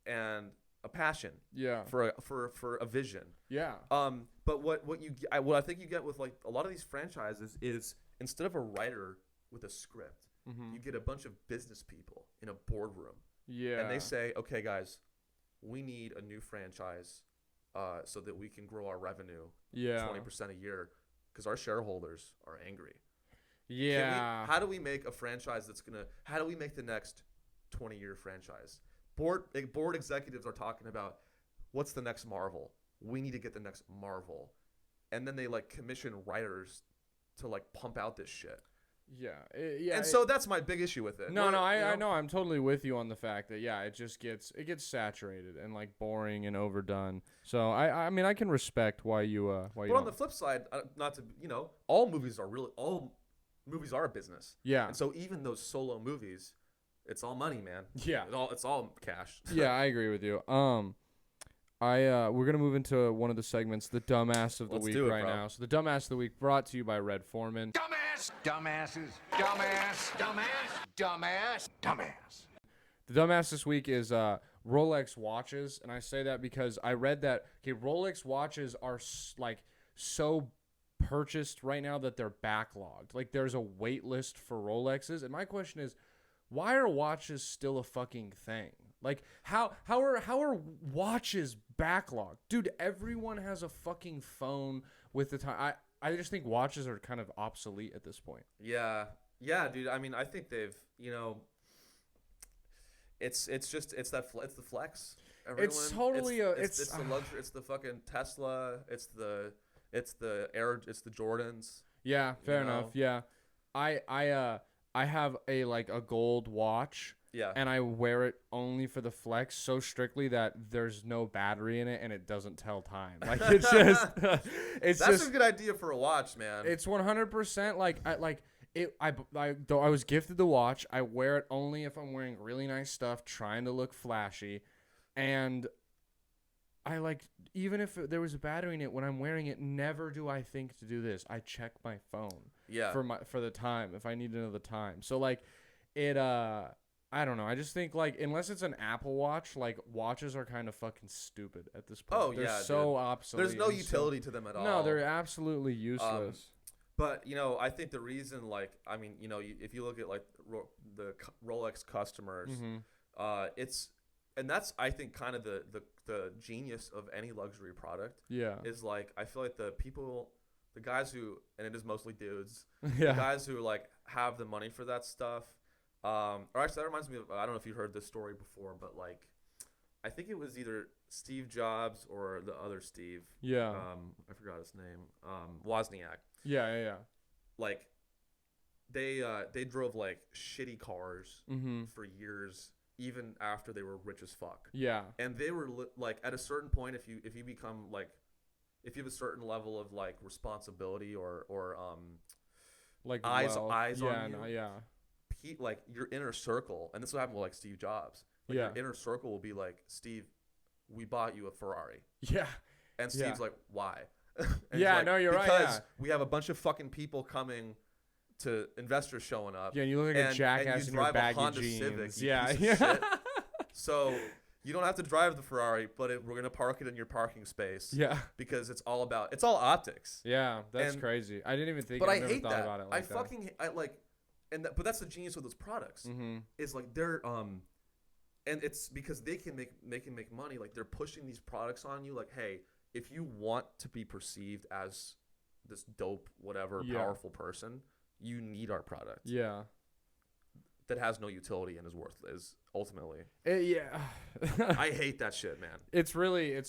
and a passion Yeah. for a vision. Yeah. But what I think you get with like a lot of these franchises is instead of a writer with a script, Mm-hmm. you get a bunch of business people in a boardroom, Yeah. and they say, "Okay, guys, we need a new franchise, so that we can grow our revenue yeah. 20% a year, because our shareholders are angry." Yeah. How do we make a franchise how do we make the next 20-year franchise? Board executives are talking about, what's the next Marvel? We need to get the next Marvel. And then they like commission writers to like pump out this shit. Yeah. Yeah. And so that's my big issue with it. No, I know. I'm totally with you on the fact that it just gets saturated and like boring and overdone. So I mean I can respect why you But on the flip side, not to all movies are a business. Yeah. And so even those solo movies, it's all money, man. Yeah. It's all cash. Yeah, I agree with you. We're gonna move into one of the segments, the dumbass of the week right now. So the dumbass of the week brought to you by Red Foreman. Dumbass, dumbasses, dumbass, dumbass, dumbass, dumbass. The dumbass this week is Rolex watches, and I say that because I read that Rolex watches are like so purchased right now that they're backlogged. Like there's a wait list for Rolexes, and my question is, why are watches still a fucking thing? Like how are watches backlogged? Dude, everyone has a fucking phone with the time. I just think watches are kind of obsolete at this point. Yeah, dude. I mean, I think they've, it's the flex. It's totally it's the luxury. It's the fucking Tesla. It's the Jordans. Yeah, fair enough. Yeah, I have a gold watch. Yeah. And I wear it only for the flex so strictly that there's no battery in it and it doesn't tell time. Like it's just That's a good idea for a watch, man. It's 100% I was gifted the watch. I wear it only if I'm wearing really nice stuff, trying to look flashy. And I even if there was a battery in it when I'm wearing it, never do I think to do this. I check my phone. Yeah. For the time if I need to know the time. So I don't know. I just think unless it's an Apple Watch, watches are kind of fucking stupid at this point. Oh, they're yeah, so dude. obsolete. There's no utility to them at all. No, they're absolutely useless. But I think the reason, if you look at the Rolex customers, that's I think kind of the genius of any luxury product. Yeah. Is I feel like the guys who, and it is mostly dudes, Yeah. the guys who have the money for that stuff. Or actually, that reminds me of, I don't know if you heard this story before, but I think it was either Steve Jobs or the other Steve. Yeah. I forgot his name. Wozniak. Yeah. They drove shitty cars Mm-hmm. for years, even after they were rich as fuck. Yeah. And they were at a certain point, if you become if you have a certain level of responsibility or eyes on you. No, yeah. Your inner circle, and this is what happened with Steve Jobs. Yeah. Your inner circle will be Steve, we bought you a Ferrari. Yeah. And Steve's why? Yeah, no, you're right. Because we have a bunch of fucking people coming, to investors showing up. Yeah, and you look like a jackass in your baggy Honda jeans. Civic, Yeah. Shit. So you don't have to drive the Ferrari, but we're gonna park it in your parking space. Yeah. Because it's all optics. Yeah, that's crazy. I didn't even think. But I I never hate thought that. about it like that. But that's the genius of those products. Mm-hmm. Is they're and it's because they can make money. They're pushing these products on you. Hey, if you want to be perceived as this dope, whatever, powerful person, you need our product. Yeah. that has no utility and is worthless ultimately. Yeah. I hate that shit, man. It's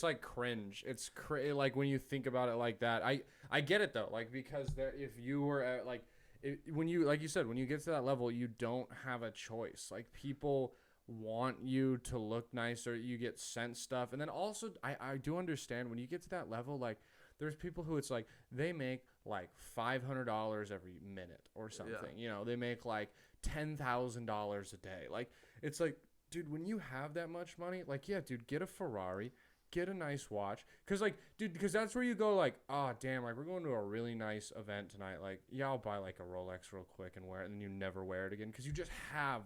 like cringe. It's like when you think about it like that. I get it though, like because if you were at like when you like you said when you get to that level, you don't have a choice. Like people want you to look nicer, you get sent stuff, and then also I do understand when you get to that level, like there's people who it's like they make like $500 every minute or something. You know, they make like $10,000 a day. Like it's like, dude, when you have that much money, like yeah, dude, get a Ferrari, get a nice watch, because that's where you go like, oh damn, like we're going to a really nice event tonight, like yeah, I'll buy like a Rolex real quick and wear it, and then you never wear it again because you just have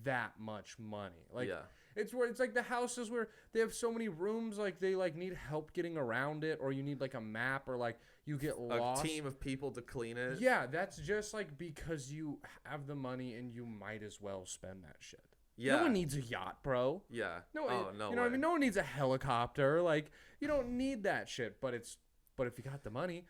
that much money. Like it's where it's like the houses where they have so many rooms, like they like need help getting around it, or you need like a map, or like you get lost. A team of people to clean it. Yeah, that's just like because you have the money and you might as well spend that shit. Yeah. No one needs a yacht, bro. Yeah. No, no you know what I mean? No one needs a helicopter. Like you don't need that shit. But if you got the money,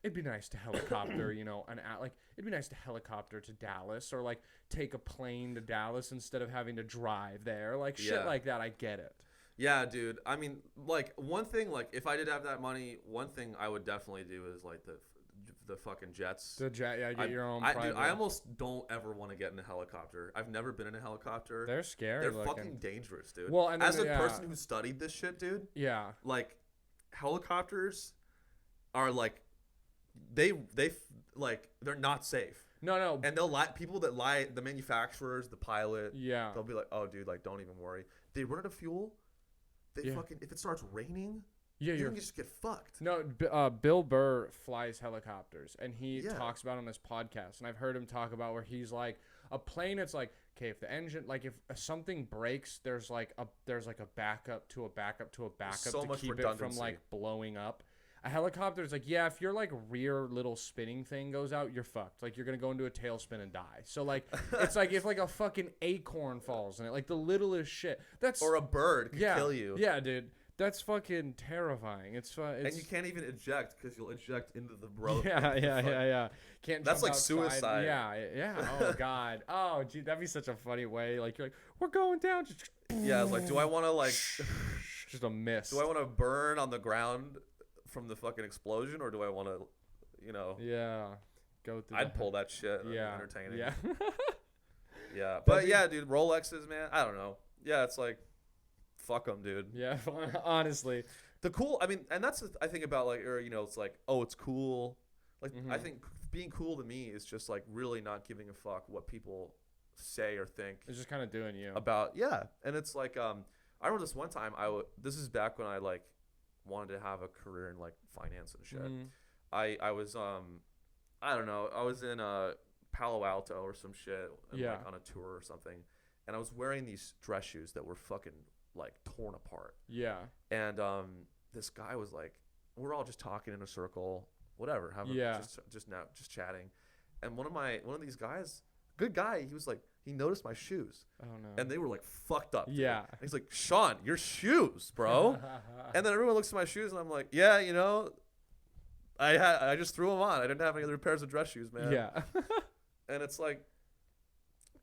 it'd be nice to helicopter, you know, it'd be nice to helicopter to Dallas, or like take a plane to Dallas instead of having to drive there. Like shit like that. I get it. Yeah, dude. I mean, like one thing, like if I did have that money, one thing I would definitely do is like the fucking jets. The jet, yeah, get your own private. Dude, I almost don't ever want to get in a helicopter. I've never been in a helicopter. They're scary. They're fucking dangerous, dude. Well, and then, as a person who studied this shit, dude. Yeah. Like helicopters are like they like they're not safe. No. And they'll lie. People that lie, the manufacturers, the pilot. Yeah. They'll be like, "Oh, dude, like don't even worry." They run out of fuel. They fucking if it starts raining. Yeah, you can just get fucked. No, Bill Burr flies helicopters, and he talks about it on this podcast, and I've heard him talk about where he's like, a plane, it's like, okay, if the engine, like if something breaks, there's like a backup to a backup to a backup so to keep it from like blowing up. A helicopter is like, yeah, if your like rear little spinning thing goes out, you're fucked. Like you're gonna go into a tailspin and die. So like, it's like if like a fucking acorn falls in it, like the littlest shit. Or a bird could kill you. Yeah, dude. That's fucking terrifying. It's and you can't even eject because you'll eject into the road. Yeah. Can't. That's jump like outside. suicide. Yeah. Oh god. Oh gee, that'd be such a funny way. Like you're like, we're going down. Yeah, it's like, do I want to like just a miss? Do I want to burn on the ground from the fucking explosion, or do I want to, you know? Yeah. Go through. I'd pull that shit. Yeah. Entertaining. Yeah. Yeah, but yeah, dude, Rolexes, man. I don't know. Yeah, it's like. Fuck them, dude. Yeah, honestly. The cool, I mean, and that's the I think about, like, or, you know, it's like, oh, it's cool. Like, I think being cool to me is just, like, really not giving a fuck what people say or think. It's just kind of doing you. And it's like, I remember this one time, this is back when I, like, wanted to have a career in, like, finance and shit. I was, I don't know, I was in Palo Alto or some shit, and, like, on a tour or something. And I was wearing these dress shoes that were fucking like torn apart. Yeah. And this guy was like, we're all just talking in a circle, whatever, just chatting. And one of these guys, good guy, he was like, he noticed my shoes. Oh no. And they were like fucked up. Dude. Yeah. And he's like, Sean, your shoes, bro. And then everyone looks at my shoes and I'm like, yeah, you know, I just threw them on. I didn't have any other pairs of dress shoes, man. Yeah. And it's like,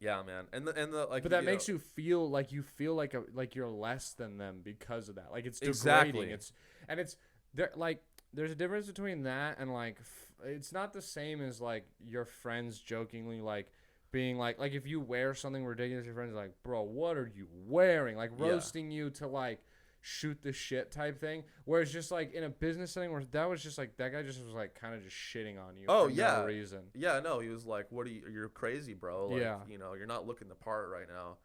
yeah, man, and the like. But that makes you feel like you're less than them because of that. Like it's degrading. Exactly. There's a difference between that and like it's not the same as like your friends jokingly like being like if you wear something ridiculous, your friends are like, bro, what are you wearing? Like roasting you to like shoot the shit type thing. Whereas just like in a business setting where that was just like that guy just was like kind of just shitting on you for no reason. Yeah, no, he was like, what are you're crazy, bro. Like, you know, you're not looking the part right now.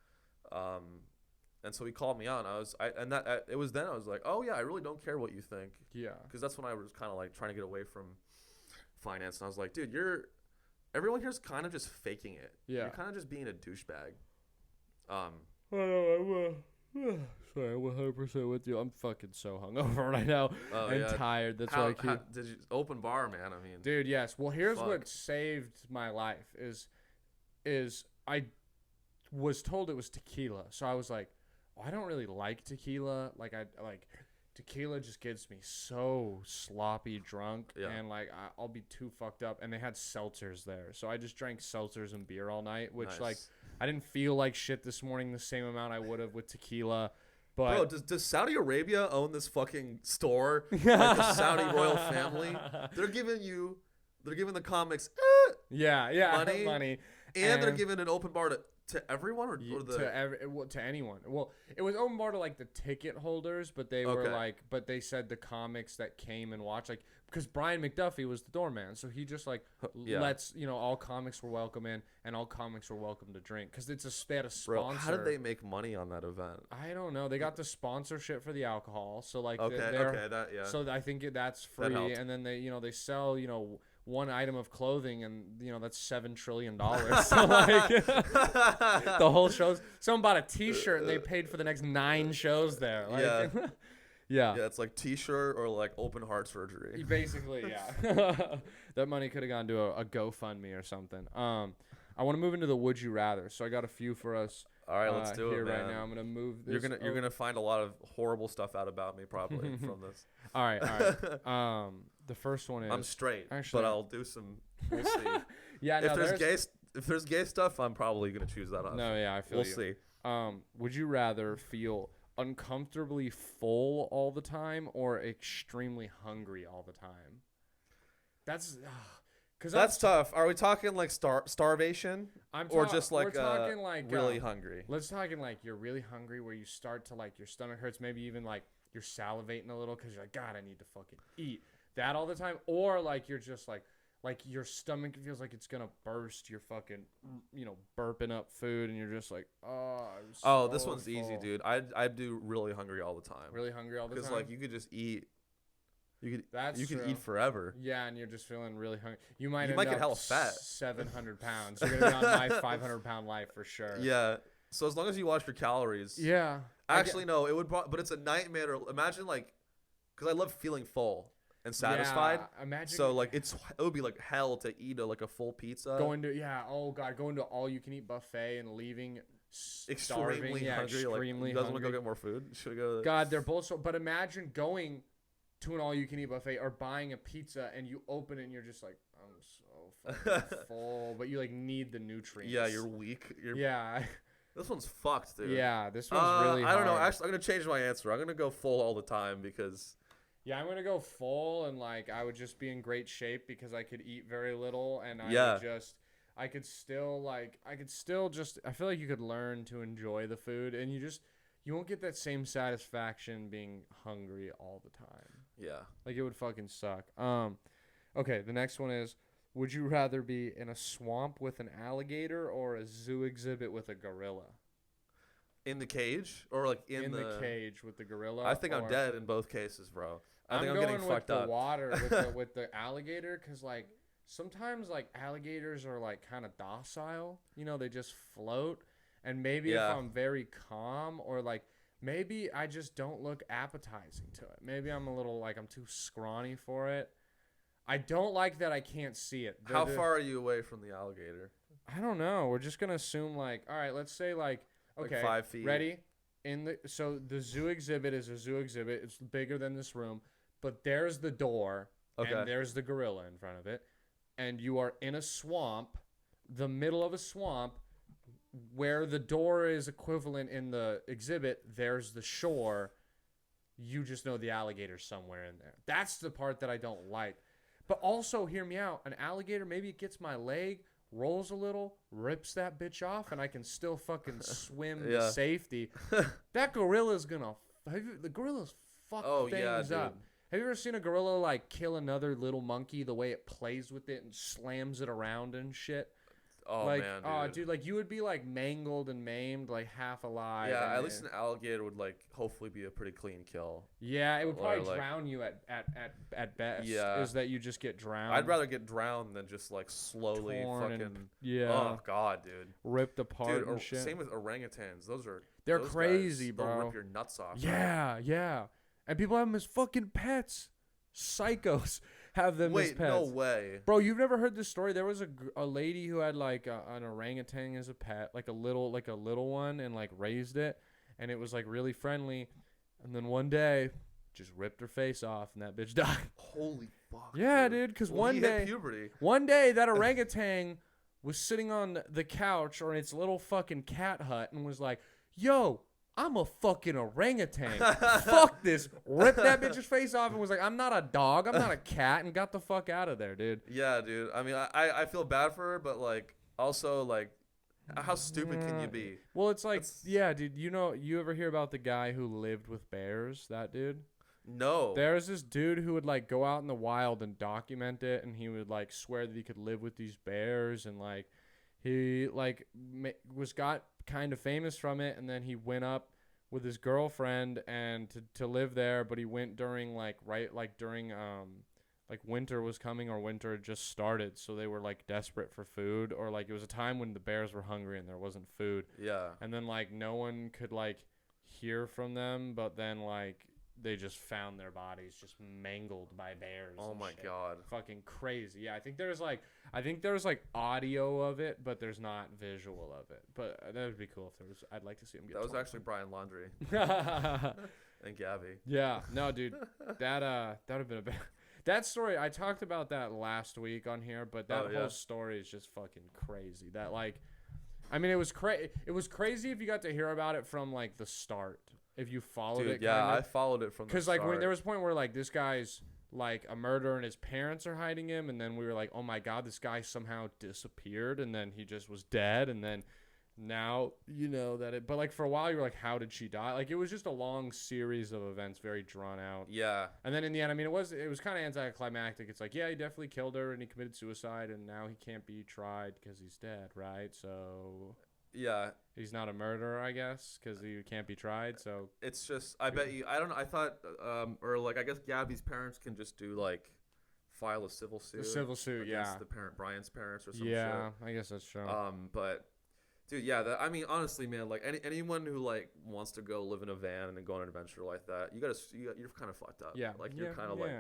And so he called me out and it was then I was like, oh yeah, I really don't care what you think. Yeah. Because that's when I was kind of like trying to get away from finance. And I was like, dude, everyone here's kind of just faking it. Yeah. You're kind of just being a douchebag. Sorry, I'm 100% with you. I'm fucking so hungover right now and tired. That's why I keep. Did you open bar, man? I mean, dude, yes. Well, here's what saved my life is I was told it was tequila, so I was like, I don't really like tequila. Like tequila just gets me so sloppy drunk, and like I'll be too fucked up. And they had seltzers there, so I just drank seltzers and beer all night, which like I didn't feel like shit this morning the same amount I would have with tequila. But bro, does Saudi Arabia own this fucking store? Like the Saudi royal family? They're giving the comics money. And they're giving an open bar to everyone or to anyone. Well, it was open bar to like the ticket holders, but they were like, but they said the comics that came and watched, like, because Brian McDuffie was the doorman, so he just like lets all comics were welcome in and all comics were welcome to drink because they had a sponsor. Bro, how did they make money on that event? I don't know. They got the sponsorship for the alcohol, so like So I think that's free, and then they sell one item of clothing, and that's $7 trillion. So like the whole show's someone bought a T-shirt and they paid for the next 9 shows there. Like, yeah, it's like T-shirt or like open heart surgery. Basically, yeah. That money could have gone to a GoFundMe or something. I want to move into the Would You Rather, so I got a few for us. All right, let's do it, man. Right now, I'm gonna move this. You're gonna find a lot of horrible stuff out about me probably from this. All right. The first one is I'm straight, but I'll do some. We'll see. Yeah, if there's gay stuff, I'm probably gonna choose that option. No, yeah, I feel we'll see. Would you rather feel uncomfortably full all the time or extremely hungry all the time? That's tough. Are we talking like starvation, or just like we're talking like really hungry? Let's talking like you're really hungry, where you start to like your stomach hurts, maybe even like you're salivating a little because you're like, God, I need to fucking eat that all the time, or like you're just like your stomach feels like it's gonna burst. You're fucking burping up food, and you're just like, this one's easy, dude. I'd do really hungry all the time. Really hungry all the time. Because like you could just eat. You could true. eat forever. Yeah, and you're just feeling really hungry. You might get hella fat. 700 pounds. You're gonna be on my 500-pound life for sure. Yeah. So as long as you watch your calories. Yeah. Actually, no. It would, but it's a nightmare. Imagine like, because I love feeling full and satisfied. Yeah, imagine. So like it would be like hell to eat a full pizza. Going to all you can eat buffet and leaving. Extremely hungry. Extremely you guys hungry. Want to go get more food? Should we go? God, they're both so. But imagine going to an all-you-can-eat buffet or buying a pizza and you open it and you're just like, I'm so fucking full, but you like need the nutrients. Yeah, you're weak. This one's fucked, dude. Yeah, this one's really hard. I don't know. Actually, I'm gonna change my answer. I'm gonna go full all the time because. Yeah, I'm gonna go full, and like I would just be in great shape because I could eat very little, and I could still just I feel like you could learn to enjoy the food, and you won't get that same satisfaction being hungry all the time. Yeah. Like it would fucking suck. Okay, the next one is, would you rather be in a swamp with an alligator or a zoo exhibit with a gorilla? In the cage or like in the cage with the gorilla? I think I'm dead in both cases, bro. I think I'm going getting fucked with up. The water with the alligator, because like sometimes like alligators are like kind of docile. They just float. And maybe if I'm very calm, or like maybe I just don't look appetizing to it. Maybe I'm a little like I'm too scrawny for it. I don't like that I can't see it. How far are you away from the alligator? I don't know. We're just gonna assume like, all right, let's say like, okay, 5 feet. Ready? So the zoo exhibit is a zoo exhibit. It's bigger than this room, but there's the door, and there's the gorilla in front of it, and you are in a swamp, the middle of a swamp. Where the door is equivalent in the exhibit, there's the shore. You just know the alligator's somewhere in there. That's the part that I don't like. But also, hear me out. An alligator, maybe it gets my leg, rolls a little, rips that bitch off, and I can still fucking swim to safety. That gorilla's gonna... The gorilla's fuck things up. Have you ever seen a gorilla, like, kill another little monkey, the way it plays with it and slams it around and shit? Oh, like, man, dude. Oh, dude, like, you would be, like, mangled and maimed, like, half alive. Yeah, at least an alligator would, like, hopefully be a pretty clean kill. Yeah, it would probably drown you at best. Yeah. Is that you just get drowned. I'd rather get drowned than just, like, slowly Oh, God, dude. Ripped apart and shit. Same with orangutans. They're crazy, guys, bro. They'll rip your nuts off. Yeah, right? Yeah. And people have them as fucking pets. Psychos have them as pets. Wait, no way. Bro, you've never heard this story? There was a lady who had like an orangutan as a pet, like a little one, and like raised it, and it was like really friendly, and then one day just ripped her face off and that bitch died. Holy fuck. Yeah, dude, because one day hit puberty. One day that orangutan was sitting on the couch or in its little fucking cat hut and was like, yo, I'm a fucking orangutan. Fuck this. Ripped that bitch's face off and was like, I'm not a dog. I'm not a cat, and got the fuck out of there, dude. Yeah, dude. I mean, I feel bad for her, but like, also like, how stupid can you be? Well, it's like, yeah, dude. You ever hear about the guy who lived with bears? That dude. No. There's this dude who would like go out in the wild and document it, and he would like swear that he could live with these bears, and like he like got kind of famous from it, and then he went up with his girlfriend and to live there, but he went during like during like winter was coming, or winter had just started, so they were like desperate for food, or like it was a time when the bears were hungry and there wasn't food. Yeah. And then like no one could like hear from them, but then like they just found their bodies just mangled by bears. Oh my god. Fucking crazy. Yeah, I think there's like audio of it, but there's not visual of it. But that would be cool if there was. I'd like to see him get. That was actually Brian Laundrie and Gabby. Yeah. No, dude. That would have been a bad. That story, I talked about that last week on here, but that whole story is just fucking crazy. That like, I mean, it was crazy if you got to hear about it from like the start. If you followed it, yeah, I followed it from the start. Because like there was a point where like this guy's like a murderer and his parents are hiding him, and then we were like, oh my god, this guy somehow disappeared, and then he just was dead, and then now you know that it. But like for a while you were like, how did she die? Like it was just a long series of events, very drawn out. Yeah. And then in the end, I mean, it was kind of anticlimactic. It's like, yeah, he definitely killed her and he committed suicide, and now he can't be tried because he's dead, right? So. Yeah. He's not a murderer, I guess, because he can't be tried. So it's just, I bet you, I don't know. I thought, or like, I guess Gabby's parents can just do like, file a civil suit. A civil suit, against the Brian's parents or something. Yeah, I guess that's true. But, dude, yeah, I mean, honestly, man, like anyone who like wants to go live in a van and then go on an adventure like that, you're kind of fucked up. Yeah. Like you're kind of like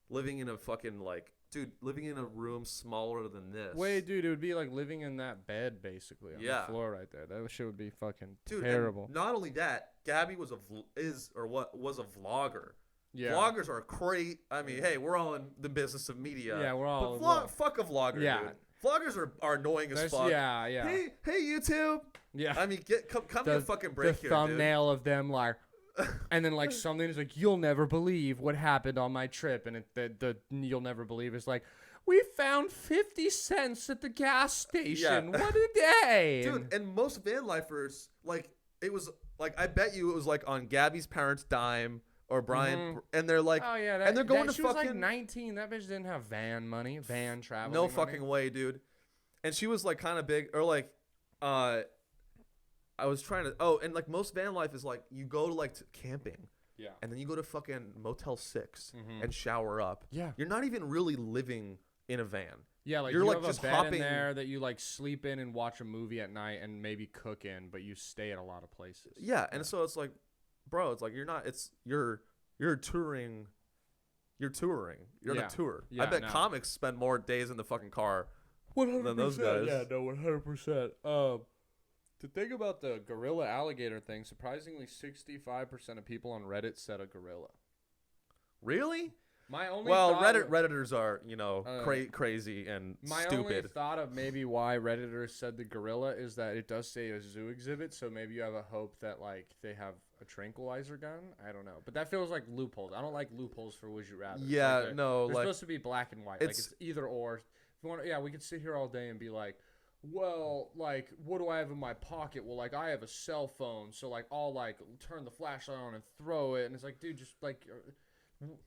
living in a fucking like. Dude, living in a room smaller than this. Wait, dude, it would be like living in that bed basically on the floor right there. That shit would be fucking terrible. Not only that, Gabby was a vlogger. Yeah. Vloggers are crazy. I mean, hey, we're all in the business of media. Yeah, we're all. But fuck a vlogger, dude. Vloggers are annoying as fuck. Yeah, yeah. Hey, YouTube. Yeah. I mean, come to a fucking break here, dude. The thumbnail of them like. And then like something is like, you'll never believe what happened on my trip, and the you'll never believe is like, we found 50 cents at the gas station. Yeah. What a day, dude. And most van lifers, like it was like, I bet you it was like on Gabby's parents' dime or Brian, and they're like, oh yeah, and they're going to she fucking was like 19. That bitch didn't have van travel. No fucking way, dude. And she was like kind of big, or like, I was trying to. And like most van life is like you go to like camping, yeah, and then you go to fucking Motel 6 and shower up. Yeah, you're not even really living in a van. Yeah, like you're you like have just a bed hopping in there that you like sleep in and watch a movie at night and maybe cook in, but you stay at a lot of places. Yeah, and so it's like, bro, it's like you're not. It's you're touring. You're touring. You're on a tour. Yeah, I bet comics spend more days in the fucking car 100%, than those guys. Yeah, no, 100%. To think about the gorilla alligator thing, surprisingly 65% of people on Reddit said a gorilla. Really? My only Redditors are, crazy and my stupid. My only thought of maybe why Redditors said the gorilla is that it does say a zoo exhibit, so maybe you have a hope that like they have a tranquilizer gun. I don't know, but that feels like loopholes. I don't like loopholes for Would You Rather. Yeah, like no, they're like supposed to be black and white. Like it's either or. If you want, we could sit here all day and be like, well, like, what do I have in my pocket? Well, like, I have a cell phone, so, like, I'll, like, turn the flashlight on and throw it. And it's like, dude, just, like,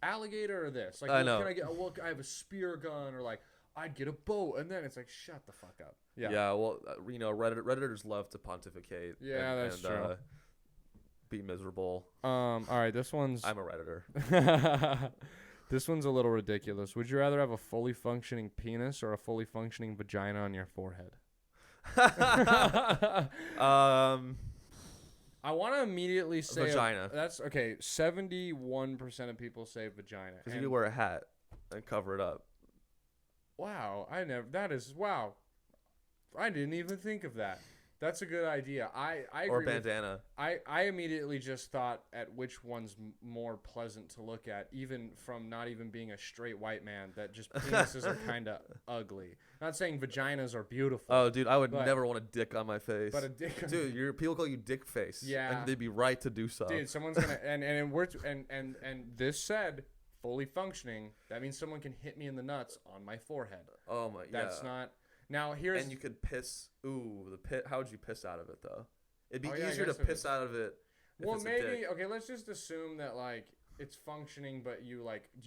alligator or this? Like, I know. Can I get, well, I have a spear gun, or, like, I'd get a boat. And then it's like, shut the fuck up. Yeah. Yeah, well, Redditors love to pontificate. Yeah, that's true. Be miserable. All right, this one's... I'm a Redditor. This one's a little ridiculous. Would you rather have a fully functioning penis or a fully functioning vagina on your forehead? I want to immediately say vagina. That's okay. 71% of people say vagina. Because you could wear a hat and cover it up. Wow, wow. I didn't even think of that. That's a good idea. I agree. Or bandana. I immediately just thought at which one's more pleasant to look at, even from not even being a straight white man, that just penises are kind of ugly. Not saying vaginas are beautiful. Oh, dude, I would never want a dick on my face. But a dick. Dude, people call you dick face. Yeah. And they'd be right to do so. Dude, someone's gonna and this said fully functioning. That means someone can hit me in the nuts on my forehead. Oh my. That's not. Now here's. And you could piss. Ooh, the pit. How would you piss out of it though? It'd be easier to it piss out of it. Well, it's maybe. Okay, let's just assume that like it's functioning, but you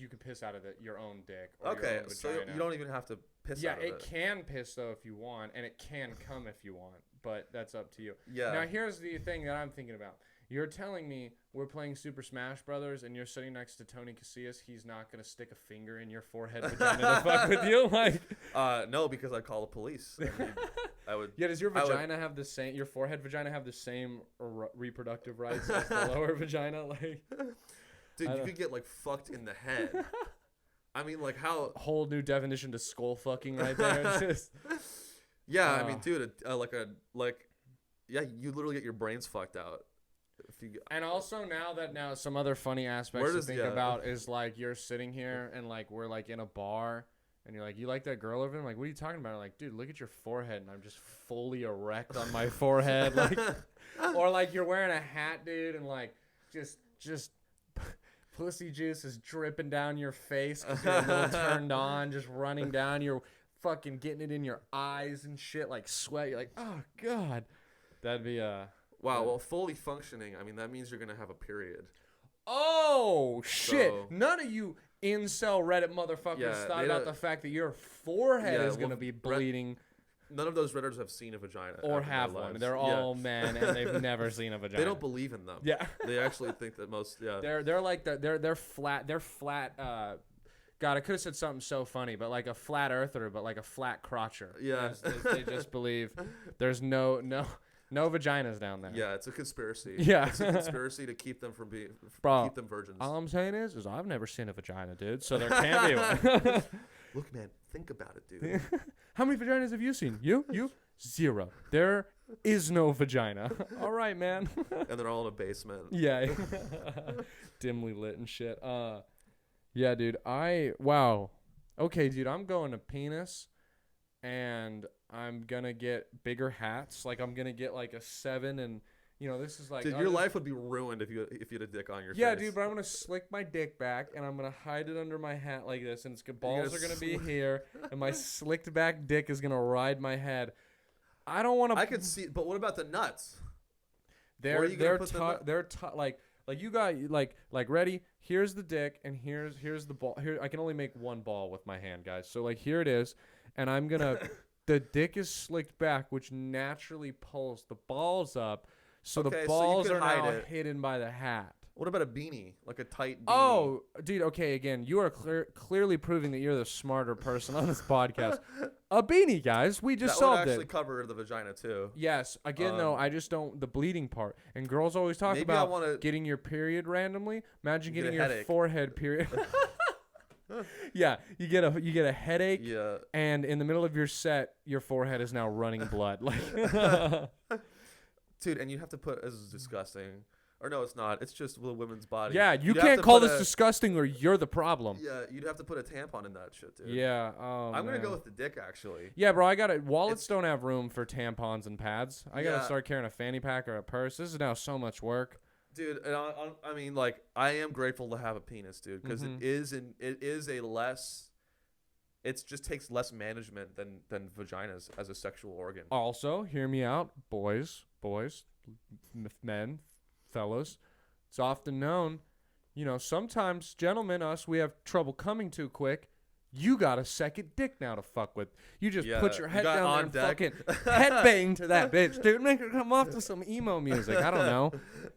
can piss out of it your own dick. Or your own so vagina. you don't even have to piss out of it. Yeah, it can piss though if you want, and it can come if you want, but that's up to you. Yeah. Now here's the thing that I'm thinking about. You're telling me we're playing Super Smash Brothers, and you're sitting next to Tony Casillas. He's not gonna stick a finger in your forehead vagina to fuck with you, like. No, because I'd call the police. I would. Yeah, does your vagina have the same? Your forehead vagina have the same reproductive rights as the lower vagina? Like, dude, you could get like fucked in the head. I mean, like how whole new definition to skull fucking right there. It's just, yeah, I mean, dude, yeah, you literally get your brains fucked out. And also now some other funny aspects to think about is like you're sitting here and like we're like in a bar. And you're like, you like that girl over there? I'm like, what are you talking about? I'm like, dude, look at your forehead. And I'm just fully erect on my forehead. Like, or like you're wearing a hat, dude. And like, just pussy juice is dripping down your face because you're a little turned on, just running down. You're fucking getting it in your eyes and shit, like sweat. You're like, oh, God. That'd be Wow, well, fully functioning, I mean, that means you're going to have a period. Oh, shit. So, none of you incel Reddit motherfuckers thought about the fact that your forehead is going to be bleeding. None of those Redditors have seen a vagina. Or have one. They're all men, and they've never seen a vagina. They don't believe in them. Yeah. They actually think that most, They're like, they're flat, God, I could have said something so funny, but like a flat earther, but like a flat crotcher. Yeah. They just believe there's no vaginas down there. Yeah, it's a conspiracy. Yeah. It's a conspiracy to keep them from being keep them virgins. All I'm saying is I've never seen a vagina, dude, so there can't be one. Look, man, think about it, dude. How many vaginas have you seen? You? 0. There is no vagina. All right, man. And they're all in a basement. Yeah. Dimly lit and shit. Yeah, dude. Wow. Okay, dude, I'm going to penis. And I'm going to get bigger hats. Like, I'm going to get, like, a 7. And, you know, this is like... Dude, your life would be ruined if you had a dick on your face. Yeah, dude, but I'm going to slick my dick back. And I'm going to hide it under my hat like this. And balls are going to be here. And my slicked back dick is going to ride my head. I don't want to... I could see... But what about the nuts? They're like you got like ready. Here's the dick, and here's the ball. Here, I can only make one ball with my hand, guys. So like here it is. And I'm going to, the dick is slicked back, which naturally pulls the balls up. So the balls are now hidden by the hat. What about a beanie? Like a tight beanie? Oh, dude, okay, again, you are clearly proving that you're the smarter person on this podcast. A beanie, guys. We just solved it. That would actually cover the vagina, too. Yes. Again, though, I just don't, the bleeding part. And girls always talk about getting your period randomly. Imagine getting your forehead period. Yeah, you get a headache, and in the middle of your set, your forehead is now running blood. Like, dude, and you have to put. This is disgusting. Or no, it's not. It's just the women's body. Yeah, you can't call this disgusting, or you're the problem. Yeah, you'd have to put a tampon in that shit, dude. Yeah. I'm gonna go with the dick, actually. Yeah, bro. Wallets don't have room for tampons and pads. I gotta start carrying a fanny pack or a purse. This is now so much work. Dude, and I mean, like, I am grateful to have a penis, dude, because it just takes less management than vaginas as a sexual organ. Also, hear me out, boys, men, fellas. It's often known, you know, sometimes gentlemen, we have trouble coming too quick. You got a second dick now to fuck with. You just put your head down there and fucking headbang to that bitch, dude. Make her come off to some emo music. I don't know.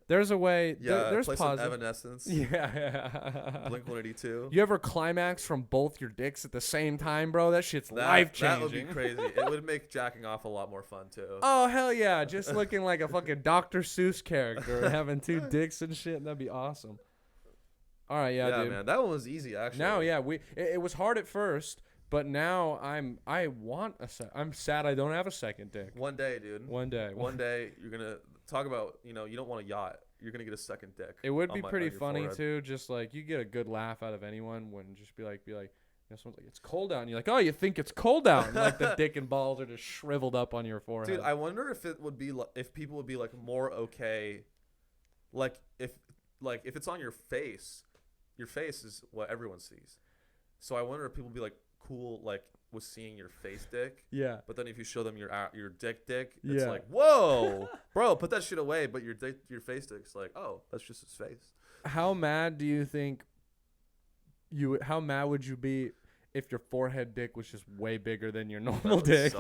There's a way. Yeah, there's play some Evanescence. Yeah. Blink-182. You ever climax from both your dicks at the same time, bro? That shit's life-changing. That would be crazy. It would make jacking off a lot more fun, too. Oh, hell yeah. Just looking like a fucking Dr. Seuss character and having 2 dicks and shit. That'd be awesome. All right, dude. Man, that one was easy, actually. No, yeah, it was hard at first, But now I'm sad I don't have a second dick. One day, dude. One day you're gonna talk about, you don't want a yacht. You're gonna get a second dick. It would be pretty funny too. Just like you get a good laugh out of anyone when just be like, someone's like, it's cold out, and you're like, oh, you think it's cold out, and like the dick and balls are just shriveled up on your forehead. Dude, I wonder if it would be if people would be like more okay, like if it's on your face is what everyone sees. So I wonder if people would be like cool like with seeing your face dick. Yeah. But then if you show them your dick, it's like, whoa, bro, put that shit away. But your face dick's like, oh, that's just his face. How mad do you think how mad would you be if your forehead dick was just way bigger than your normal dick?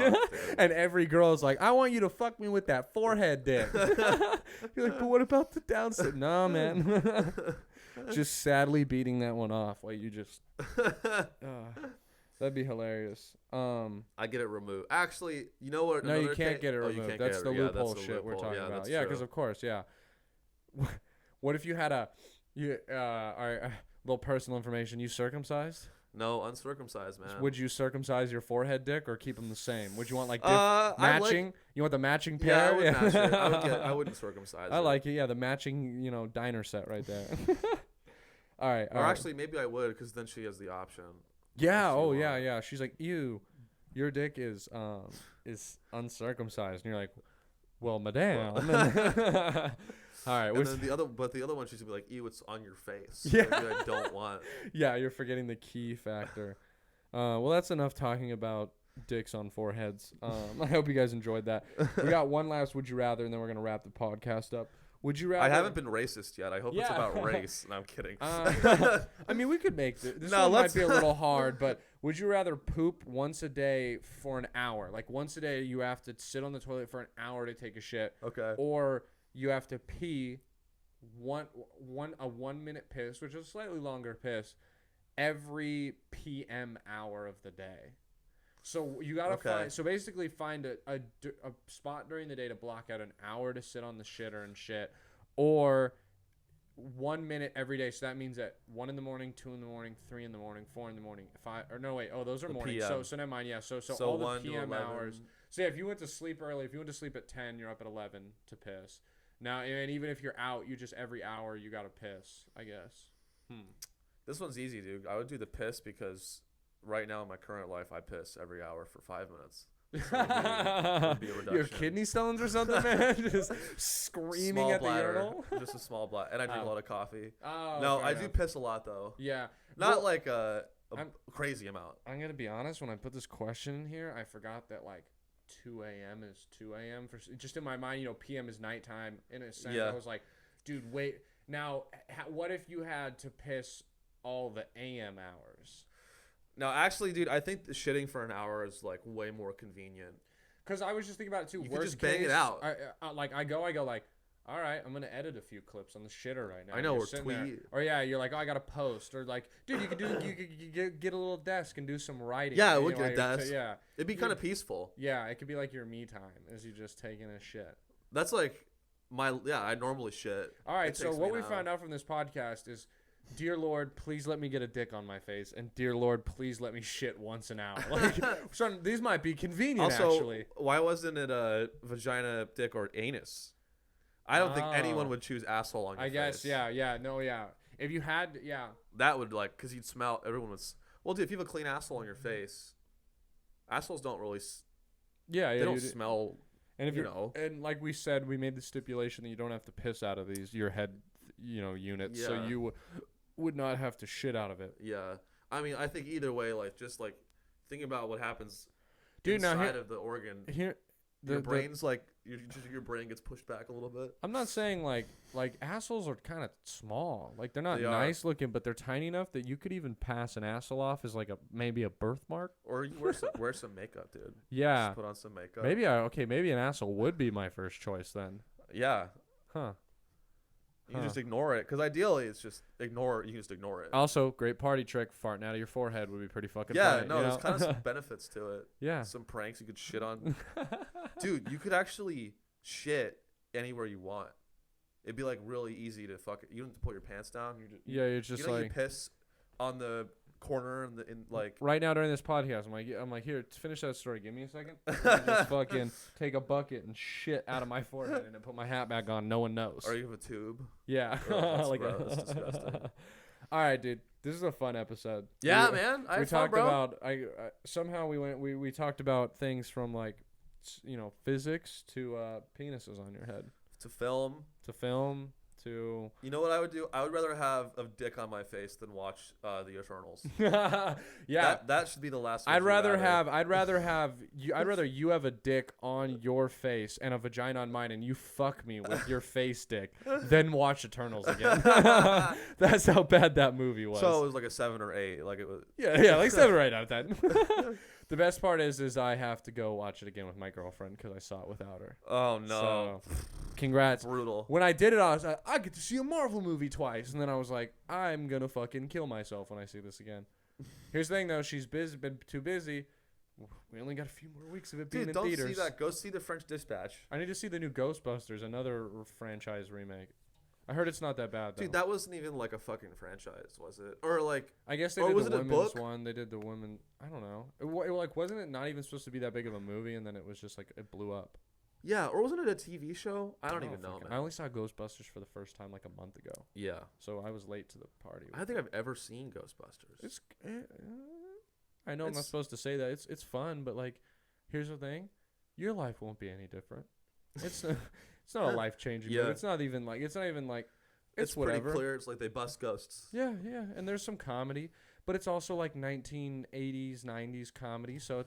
And every girl is like, I want you to fuck me with that forehead dick. You're like, but what about the downside? Nah, man. Just sadly beating that one off while you just that'd be hilarious. I get it removed. Actually, you know what? No, you can't get it removed. That's the loophole shit we're talking about. Yeah, because of course, yeah. What if you had all right, little personal information. You circumcised? No, uncircumcised, man. Would you circumcise your forehead dick or keep them the same? Would you want like matching? You want the matching pair? Yeah, I would match it. I wouldn't circumcise. I like it. Yeah, the matching, diner set right there. All right. Or actually, maybe I would, because then she has the option. Yeah. Oh, yeah. She's like, ew, your dick is uncircumcised, and you're like, well, madame. All right. And then the other one, she's gonna be like, ew, it's on your face. Yeah. Maybe I don't want. Yeah, you're forgetting the key factor. Well, that's enough talking about dicks on foreheads. I hope you guys enjoyed that. We got one last would you rather, and then we're gonna wrap the podcast up. Would you rather? I haven't been racist yet. I hope it's about race. No, I'm kidding. I mean, we could make this. One might be a little hard, but would you rather poop once a day for an hour? Like once a day, you have to sit on the toilet for an hour to take a shit. Okay. Or you have to pee a 1 minute piss, which is a slightly longer piss, every PM hour of the day. So you gotta find a spot during the day to block out an hour to sit on the shitter and shit, or 1 minute every day. So that means at 1 in the morning, 2 in the morning, 3 in the morning, 4 in the morning, 5 or no wait, oh those are mornings. So never mind. Yeah. So all the PM hours. So yeah, if you went to sleep early, if you went to sleep at 10, you're up at 11 to piss. Now, and even if you're out, you just every hour you gotta piss, I guess. This one's easy, dude. I would do the piss because right now in my current life, I piss every hour for 5 minutes. It'd be a reduction. You have kidney stones or something, man? Just screaming small at bladder, the urinal? Just a small bladder. And I drink a lot of coffee. Oh, no, I do piss a lot, though. Yeah. Not like a crazy amount. I'm going to be honest. When I put this question in here, I forgot that, 2 a.m. is 2 a.m. Just in my mind, PM is nighttime. In a sense, I was like, dude, wait. Now, what if you had to piss all the AM hours? No, actually, dude, I think the shitting for an hour is way more convenient. Because I was just thinking about it too. You could just bang it out. I go all right, I'm gonna edit a few clips on the shitter right now. I know, or tweet. Or you're like, oh, I gotta post. Or dude, you could get a little desk and do some writing. Yeah, I would get a desk. Yeah, it'd be kind of peaceful. Yeah, it could be like your me time as you just taking a shit. That's I normally shit. All right, so what we found out from this podcast is, dear Lord, please let me get a dick on my face, and dear Lord, please let me shit once an hour. These might be convenient. Also, actually, why wasn't it a vagina, dick, or anus? I don't think anyone would choose asshole on your face. I guess, yeah. If you had, that would because you'd smell. Everyone was. Well, dude, if you have a clean asshole on your face, assholes don't really. They don't smell. And if and like we said, we made the stipulation that you don't have to piss out of your head, units, so you would not have to shit out of it. Yeah, I mean, I think either way, just thinking about what happens, dude, inside of the organ. Here, your brain's your brain gets pushed back a little bit. I'm not saying like assholes are kind of small. They're not nice looking, but they're tiny enough that you could even pass an asshole off as maybe a birthmark. Or you wear some makeup, dude. Yeah. Just put on some makeup. Maybe an asshole would be my first choice then. Yeah. Huh. You just ignore it, because ideally it's just ignore. You can just ignore it. Also, great party trick: farting out of your forehead would be pretty fucking funny. There's kind of some benefits to it. Yeah, some pranks you could shit on. Dude, you could actually shit anywhere you want. It'd be really easy to fuck it. You don't have to pull your pants down. You're just you piss on the corner in like right now during this podcast. I'm like, here, finish that story. Give me a second. I just fucking take a bucket and shit out of my forehead and then put my hat back on. No one knows. Or you have a tube. Yeah. That's like gross. That's disgusting. All right, dude. This is a fun episode. Yeah, man. We talked about. Somehow we talked about things from like, physics to penises on your head. To film. To you know what I would do? I would rather have a dick on my face than watch the Eternals. Yeah, that should be the last. I'd rather you have a dick on your face and a vagina on mine, and you fuck me with your face dick, then watch Eternals again. That's how bad that movie was. So it was like a 7 or 8, like it was. Yeah, like 7 or 8 out of 10. The best part is I have to go watch it again with my girlfriend because I saw it without her. Oh no! So, congrats. Brutal. When I did it, I was like, I get to see a Marvel movie twice, and then I was like, I'm gonna fucking kill myself when I see this again. Here's the thing, though, she's been too busy. We only got a few more weeks of it being in theaters. Don't see that. Go see the French Dispatch. I need to see the new Ghostbusters, another franchise remake. I heard it's not that bad, though. Dude, that wasn't even like a fucking franchise, was it? Or like, I guess they did the women's one. They did the women. I don't know. Wasn't it not even supposed to be that big of a movie, and then it was just like it blew up? Yeah, or wasn't it a TV show? I don't even know, man. I only saw Ghostbusters for the first time like a month ago. Yeah. So I was late to the party. I don't think I've ever seen Ghostbusters. I know I'm not supposed to say that. It's fun, but like, here's the thing: your life won't be any different. It's not a life changing. Yeah. It's not even like it's whatever. Pretty clear. It's like they bust ghosts. Yeah, and there's some comedy, but it's also like 1980s, 90s comedy. So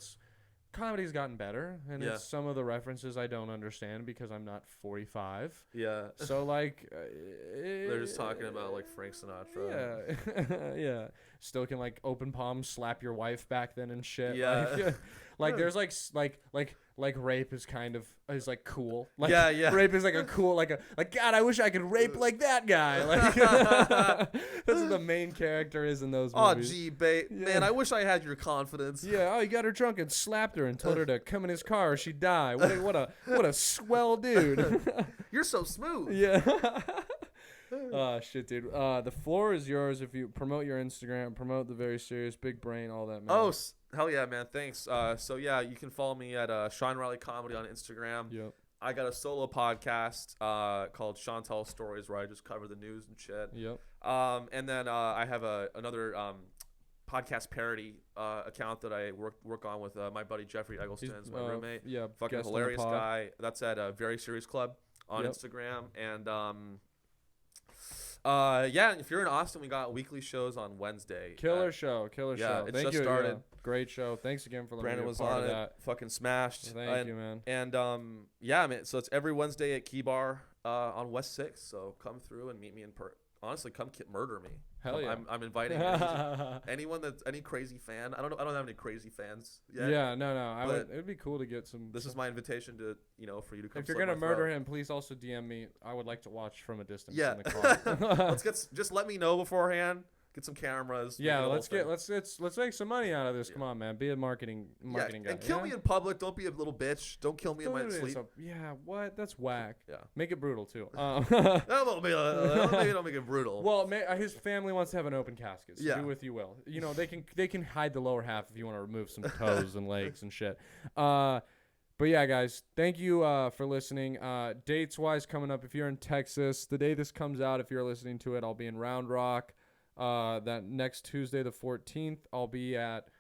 comedy's gotten better, and it's some of the references I don't understand because I'm not 45. Yeah. So like, they're just talking about like Frank Sinatra. Yeah, yeah. Still can like open palm slap your wife back then and shit. Yeah. Like there's like rape is kind of is like cool. Like yeah. Rape is like a cool like God, I wish I could rape like that guy. Like that's what the main character is in those movies. Oh gee, babe, man, I wish I had your confidence. Yeah. Oh, he got her drunk and slapped her and told her to come in his car or she'd die. What a swell dude. You're so smooth. Yeah. Oh shit, dude. The floor is yours if you promote your Instagram, promote the Very Serious Big Brain, all that, man. Oh, hell yeah, man. Thanks. So yeah, you can follow me at Sean Reilly Comedy on Instagram. Yep. I got a solo podcast called Sean Tells Stories where I just cover the news and shit. Yep. And then I have another podcast parody account that I work on with my buddy Jeffrey Eggleston's my roommate. Yeah. Fucking hilarious guy. That's at Very Serious Club on Instagram. And yeah, if you're in Austin, we got weekly shows on Wednesday. Killer show. Yeah, it just started. Yeah. Great show. Thanks again for letting Brandon me was be part on of it. that. Fucking smashed. Thank you, man. And yeah, man. So it's every Wednesday at Key Bar on West 6th. So come through and meet me in person. Honestly, come murder me. Hell yeah. I'm inviting anyone that's any crazy fan. I don't have any crazy fans yet. Yeah, no. It would be cool to get some. This is my invitation to for you to come. If you're gonna murder him, please also DM me. I would like to watch from a distance. Yeah. In the car. Just let me know beforehand. Get some cameras. Yeah, let's make some money out of this. Yeah. Come on, man. Be a marketing guy. And kill me in public. Don't be a little bitch. Don't kill me in my sleep. Yeah, what? That's whack. Yeah. Make it brutal too. Maybe don't make it brutal. Well, his family wants to have an open casket. So yeah. Do with you will. They can hide the lower half if you want to remove some toes and legs and shit. But yeah, guys, thank you for listening. Dates-wise coming up, if you're in Texas, the day this comes out, if you're listening to it, I'll be in Round Rock. That next Tuesday, the 14th, I'll be at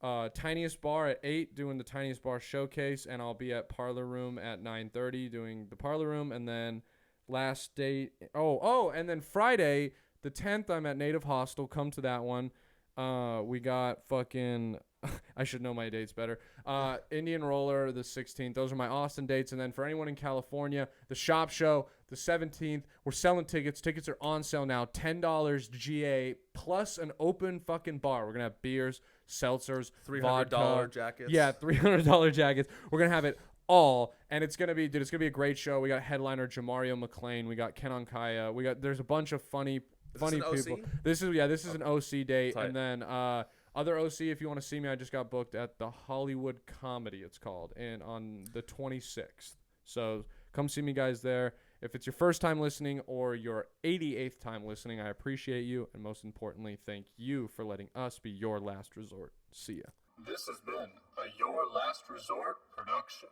Tiniest Bar at 8 doing the Tiniest Bar Showcase, and I'll be at Parlor Room at 9:30 doing the Parlor Room. And then last date, and then Friday, the 10th, I'm at Native Hostel. Come to that one. We got fucking... I should know my dates better. Indian Roller, the 16th. Those are my Austin dates. And then for anyone in California, the Shop Show, the 17th. We're selling tickets. Tickets are on sale now. $10 GA plus an open fucking bar. We're going to have beers, seltzers, $300 jackets. Yeah, $300 jackets. We're going to have it all. And it's going to be a great show. We got headliner Jamario McLean. We got Ken Onkaya. There's a bunch of funny people. This is an OC date. Tight. And then other OC, if you want to see me, I just got booked at the Hollywood Comedy, it's called, and on the 26th. So come see me guys there. If it's your first time listening or your 88th time listening, I appreciate you. And most importantly, thank you for letting us be your last resort. See ya. This has been a Your Last Resort production.